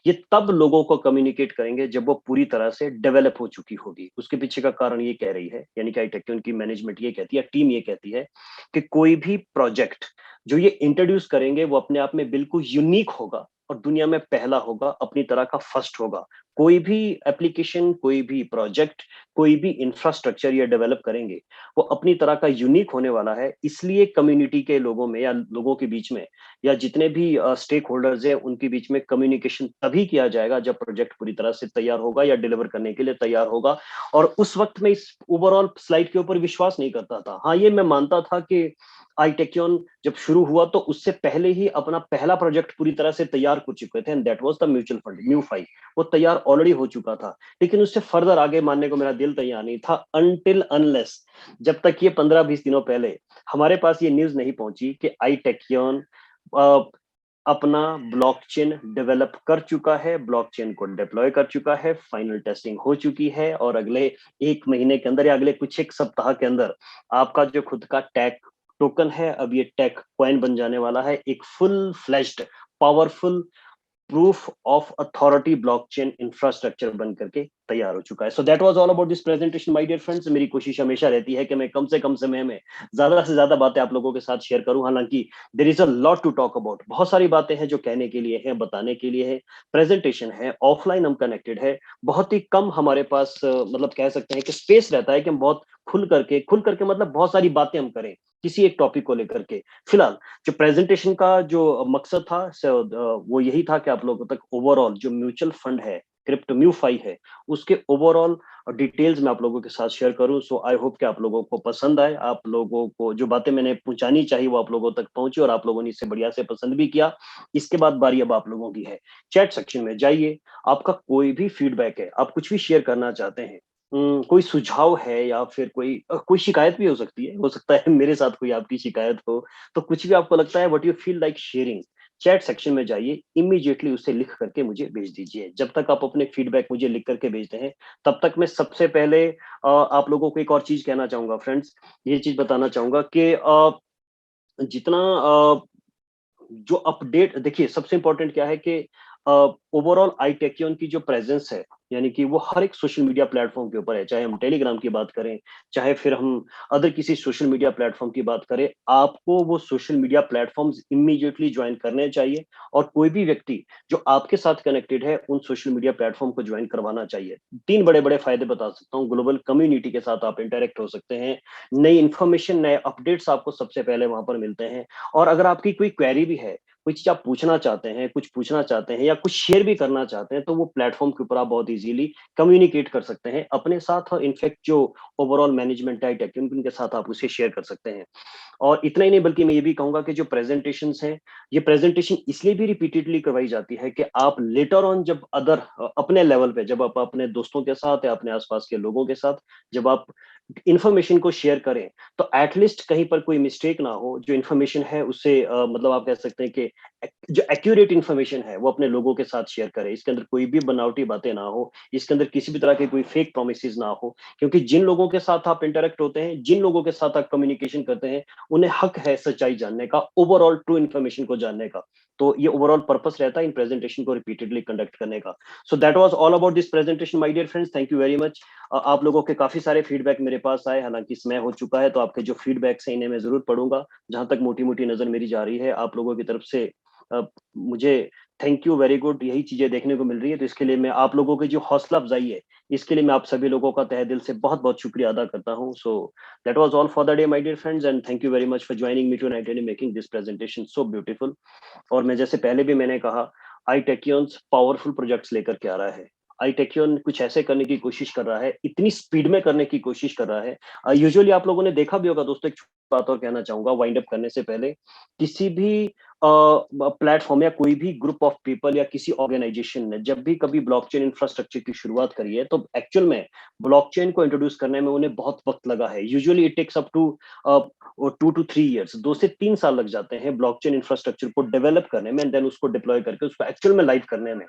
ये तब लोगों को कम्युनिकेट करेंगे जब वो पूरी तरह से डेवलप हो चुकी होगी। उसके पीछे का कारण ये कह रही है, यानी कि आई टेक्यून की मैनेजमेंट ये कहती है, टीम ये कहती है कि कोई भी प्रोजेक्ट जो ये इंट्रोड्यूस करेंगे वो अपने आप में बिल्कुल यूनिक होगा और दुनिया में पहला होगा, अपनी तरह का फर्स्ट होगा। कोई भी एप्लीकेशन, कोई भी प्रोजेक्ट, कोई भी इंफ्रास्ट्रक्चर ये डेवलप करेंगे, वो अपनी तरह का यूनिक होने वाला है। इसलिए कम्युनिटी के लोगों में या लोगों के बीच में या जितने भी स्टेक होल्डर्स हैं, उनके बीच में कम्युनिकेशन तभी किया जाएगा जब प्रोजेक्ट पूरी तरह से तैयार होगा या डिलीवर करने के लिए तैयार होगा। और उस वक़्त मैं इस ओवरऑल स्लाइड के ऊपर विश्वास नहीं करता था। हाँ, ये मैं मानता था कि iTechyon जब शुरू हुआ तो उससे पहले ही अपना पहला प्रोजेक्ट पूरी तरह से तैयार कर चुके थे and that was the mutual fund, म्यू5। वो तैयार ऑलरेडी हो चुका था। लेकिन उससे फर्दर आगे मानने को मेरा दिल तैयार नहीं था अनटिल अनलेस जब तक ये 15-20 दिनों पहले हमारे पास ये न्यूज़ नहीं पहुंची कि iTechyon अ, अपना ब्लॉकचेन डेवलप कर चुका है, ब्लॉकचेन को डिप्लॉय कर चुका है, फाइनल टेस्टिंग हो चुकी है और अगले 1 महीने के अंदर या अगले कुछ एक सप्ताह के अंदर आपका जो खुद का टैग टोकन है, अब ये टैग कॉइन बन जाने वाला है। एक full fledged powerful proof of authority blockchain infrastructure बन करके तैयार हो चुका है। So that was all about this presentation my dear friends. मेरी कोशिश हमेशा रहती है कि मैं कम से कम समय में ज्यादा से ज्यादा बातें आप लोगों के साथ शेयर करूं। हालांकि there is a lot to talk about, बहुत सारी बातें हैं जो कहने के लिए हैं, बताने के लिए है। प्रेजेंटेशन है, ऑफलाइन हम कनेक्टेड है, बहुत ही कम हमारे पास मतलब कह सकते हैं कि स्पेस रहता है कि हम बहुत खुल करके मतलब बहुत सारी बातें हम करें किसी एक टॉपिक को लेकर के। फिलहाल जो प्रेजेंटेशन का जो मकसद था वो यही था कि आप लोगों तक ओवरऑल जो म्यूचुअल फंड है, क्रिप्टो म्यू5 है, उसके ओवरऑल डिटेल्स मैं आप लोगों के साथ शेयर करूं। सो आई होप कि आप लोगों को पसंद आए, आप लोगों को जो बातें मैंने पहुंचानी चाहिए वो आप लोगों तक पहुंची और आप लोगों ने इससे बढ़िया से पसंद भी किया। इसके बाद बारी अब आप लोगों की है। चैट सेक्शन में जाइए, आपका कोई भी फीडबैक है, आप कुछ भी शेयर करना चाहते हैं, कोई सुझाव है या फिर कोई शिकायत भी हो सकती है, हो सकता है मेरे साथ कोई आपकी शिकायत हो, तो कुछ भी आपको लगता है what you feel like sharing, chat section में जाइए, इमीडिएटली उसे लिख करके मुझे भेज दीजिए। जब तक आप अपने फीडबैक मुझे लिख करके भेजते हैं, तब तक मैं सबसे पहले आप लोगों को एक और चीज कहना चाहूंगा फ्रेंड्स, ये चीज बताना चाहूंगा कि जितना जो अपडेट देखिए, सबसे इंपॉर्टेंट क्या है कि ओवरऑल iTechyon की जो प्रेजेंस है, यानी कि वो हर एक सोशल मीडिया प्लेटफॉर्म के ऊपर है, चाहे हम टेलीग्राम की बात करें, चाहे फिर हम अदर किसी सोशल मीडिया प्लेटफॉर्म की बात करें, आपको वो social media platforms immediately join करने चाहिए। और कोई भी व्यक्ति जो आपके साथ कनेक्टेड है, उन सोशल मीडिया प्लेटफॉर्म को ज्वाइन करवाना चाहिए। 3 बड़े-बड़े फायदे बता सकता हूँ, ग्लोबल कम्युनिटी के साथ आप इंटरैक्ट हो सकते हैं, नई इन्फॉर्मेशन, नए अपडेट्स आपको सबसे पहले वहां पर मिलते हैं। और अगर आपकी कोई क्वेरी भी है, कोई चीज़ आप पूछना चाहते हैं, कुछ पूछना चाहते हैं या कुछ शेयर भी करना चाहते हैं, तो वो प्लेटफ़ॉर्म के ऊपर आप बहुत ईज़िली कम्युनिकेट कर सकते हैं अपने साथ और इनफैक्ट जो ओवरऑल मैनेजमेंट है टेक, उनके साथ आप उसे शेयर कर सकते हैं। और इतना ही नहीं, बल्कि मैं ये भी कहूँगा कि जो प्रेज़ेंटेशंस हैं, ये प्रेज़ेंटेशन इसलिए भी रिपीटेडली करवाई जाती है कि आप लेटर ऑन जब अपने लेवल पे, जब आप अपने दोस्तों के साथ या अपने आस-पास के लोगों के साथ जब आप इन्फॉर्मेशन को शेयर करें, तो एट लीस्ट कहीं पर कोई मिस्टेक ना हो, जो इन्फॉर्मेशन है उससे मतलब आप कह सकते हैं कि जो एक्यूरेट इन्फॉर्मेशन है वो अपने लोगों के साथ शेयर करें। इसके अंदर कोई भी बनावटी बातें ना हो, इसके अंदर किसी भी तरह के कोई फेक प्रोमिसेस ना हो, क्योंकि जिन लोगों के साथ आप इंटरैक्ट होते हैं, जिन लोगों के साथ आप कम्युनिकेशन करते हैं, उन्हें हक है सच्चाई जानने का, ओवरऑल ट्रू इन्फॉर्मेशन को जानने का। तो ये ओवरऑल पर्पस रहता है इन प्रेजेंटेशन को रिपीटेडली कंडक्ट करने का। So that was all about this presentation my dear friends, thank you very much. आप लोगों के काफी सारे फीडबैक मेरे पास आए, हालांकि समय हो चुका है, तो आपके जो फीडबैक्स हैं इन्हें मैं जरूर पढ़ूंगा। जहां तक मोटी मोटी नजर मेरी जा रही है, आप लोगों की तरफ से मुझे थैंक यू वेरी गुड यही चीजें देखने को मिल रही है, तो इसके लिए मैं आप लोगों की जो हौसला अफजाई है, इसके लिए मैं आप सभी लोगों का तहे दिल से बहुत बहुत शुक्रिया अदा करता हूं। So that was all for the day my dear friends, and thank you very much for joining me tonight and making this presentation so beautiful. और मैं जैसे पहले भी मैंने कहा, iTechyon पावरफुल प्रोजेक्ट्स लेकर के आ रहा है। iTechyon कुछ ऐसे करने की कोशिश कर रहा है, इतनी स्पीड में करने की कोशिश कर रहा है। यूजुअली आप लोगों ने देखा भी होगा दोस्तों, एक बात और कहना चाहूंगा वाइंड अप करने से पहले, किसी भी प्लेटफॉर्म या कोई भी ग्रुप ऑफ पीपल या किसी ऑर्गेनाइजेशन ने जब भी कभी ब्लॉकचेन इंफ्रास्ट्रक्चर की शुरुआत करी है, तो एक्चुअल में ब्लॉकचेन को इंट्रोड्यूस करने में उन्हें बहुत वक्त लगा है। Usually it takes up to 2 to 3 years, 2 से 3 साल लग जाते हैं ब्लॉकचेन इंफ्रास्ट्रक्चर को डेवलप करने में एंड देन उसको डिप्लॉय करके उसको एक्चुअल में लाइव करने में।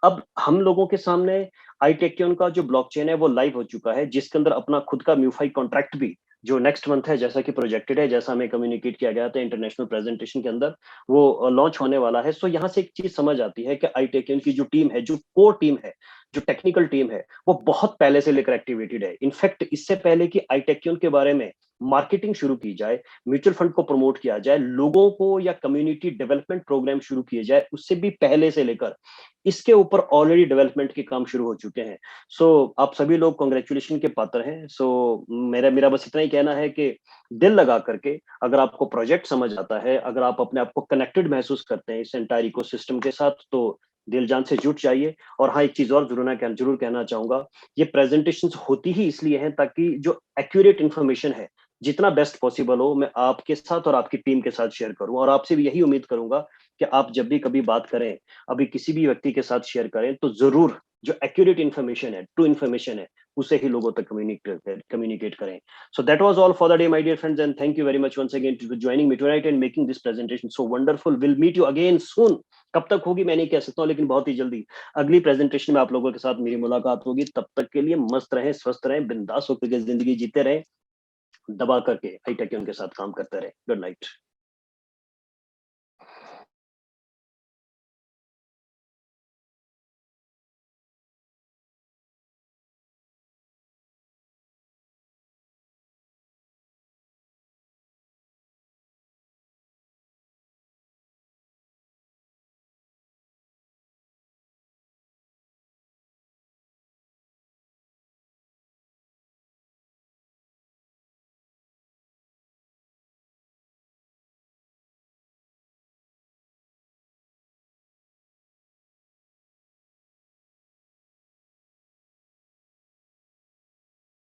अब हम लोगों के सामने iTechyon का जो ब्लॉकचेन है वो लाइव हो चुका है, जिसके अंदर अपना खुद का म्यूफाई कॉन्ट्रैक्ट भी जो नेक्स्ट मंथ है, जैसा कि प्रोजेक्टेड है, जैसा हमें कम्युनिकेट किया गया था इंटरनेशनल प्रेजेंटेशन के अंदर, वो लॉन्च होने वाला है। सो यहाँ से एक चीज समझ आती है कि iTechyon की जो टीम है, जो कोर टीम है, जो टेक्निकल टीम है वो बहुत पहले से लेकर एक्टिवेटेड है। इनफैक्ट इससे पहले कि iTechCon के बारे में मार्केटिंग शुरू की जाए, म्यूचुअल फंड को प्रमोट किया जाए, लोगों को या कम्युनिटी डेवलपमेंट प्रोग्राम शुरू किए जाए, उससे भी पहले से लेकर इसके ऊपर ऑलरेडी डेवलपमेंट के काम शुरू हो चुके हैं। सो आप सभी लोग कांग्रेचुलेशन के पात्र हैं। सो मेरा मेरा बस इतना ही कहना है कि दिल लगा करके अगर आपको प्रोजेक्ट समझ आता है, अगर आप अपने आप को कनेक्टेड महसूस करते हैं इस एंटायर इकोसिस्टम के साथ, तो दिल जान से जुट जाइए। और हाँ, एक चीज और जरूर कहना चाहूंगा, ये प्रेजेंटेशंस होती ही इसलिए हैं ताकि जो एक्यूरेट इन्फॉर्मेशन है जितना बेस्ट पॉसिबल हो, मैं आपके साथ और आपकी टीम के साथ शेयर करूं। और आपसे भी यही उम्मीद करूंगा कि आप जब भी कभी बात करें, अभी किसी भी व्यक्ति के साथ शेयर करें, तो जरूर जो एक्यूरेट इन्फॉर्मेशन है, ट्रू इन्फॉर्मेशन है, उसे ही लोगों तक कम्युनिकेट करें। So that was all for the day, my dear friends, and thank you very much once again to joining me tonight and making this presentation so wonderful. We'll meet you again soon. कब तक होगी मैं नहीं कह सकता हूँ, लेकिन बहुत ही जल्दी अगली प्रेजेंटेशन में आप लोगों के साथ मेरी मुलाकात होगी। तब तक के लिए मस्त रहें, स्वस्थ रहें, बिंदास होकर के जिंदगी जीते रहें, दबा करके iTechCon के साथ काम करते रहें। Good night.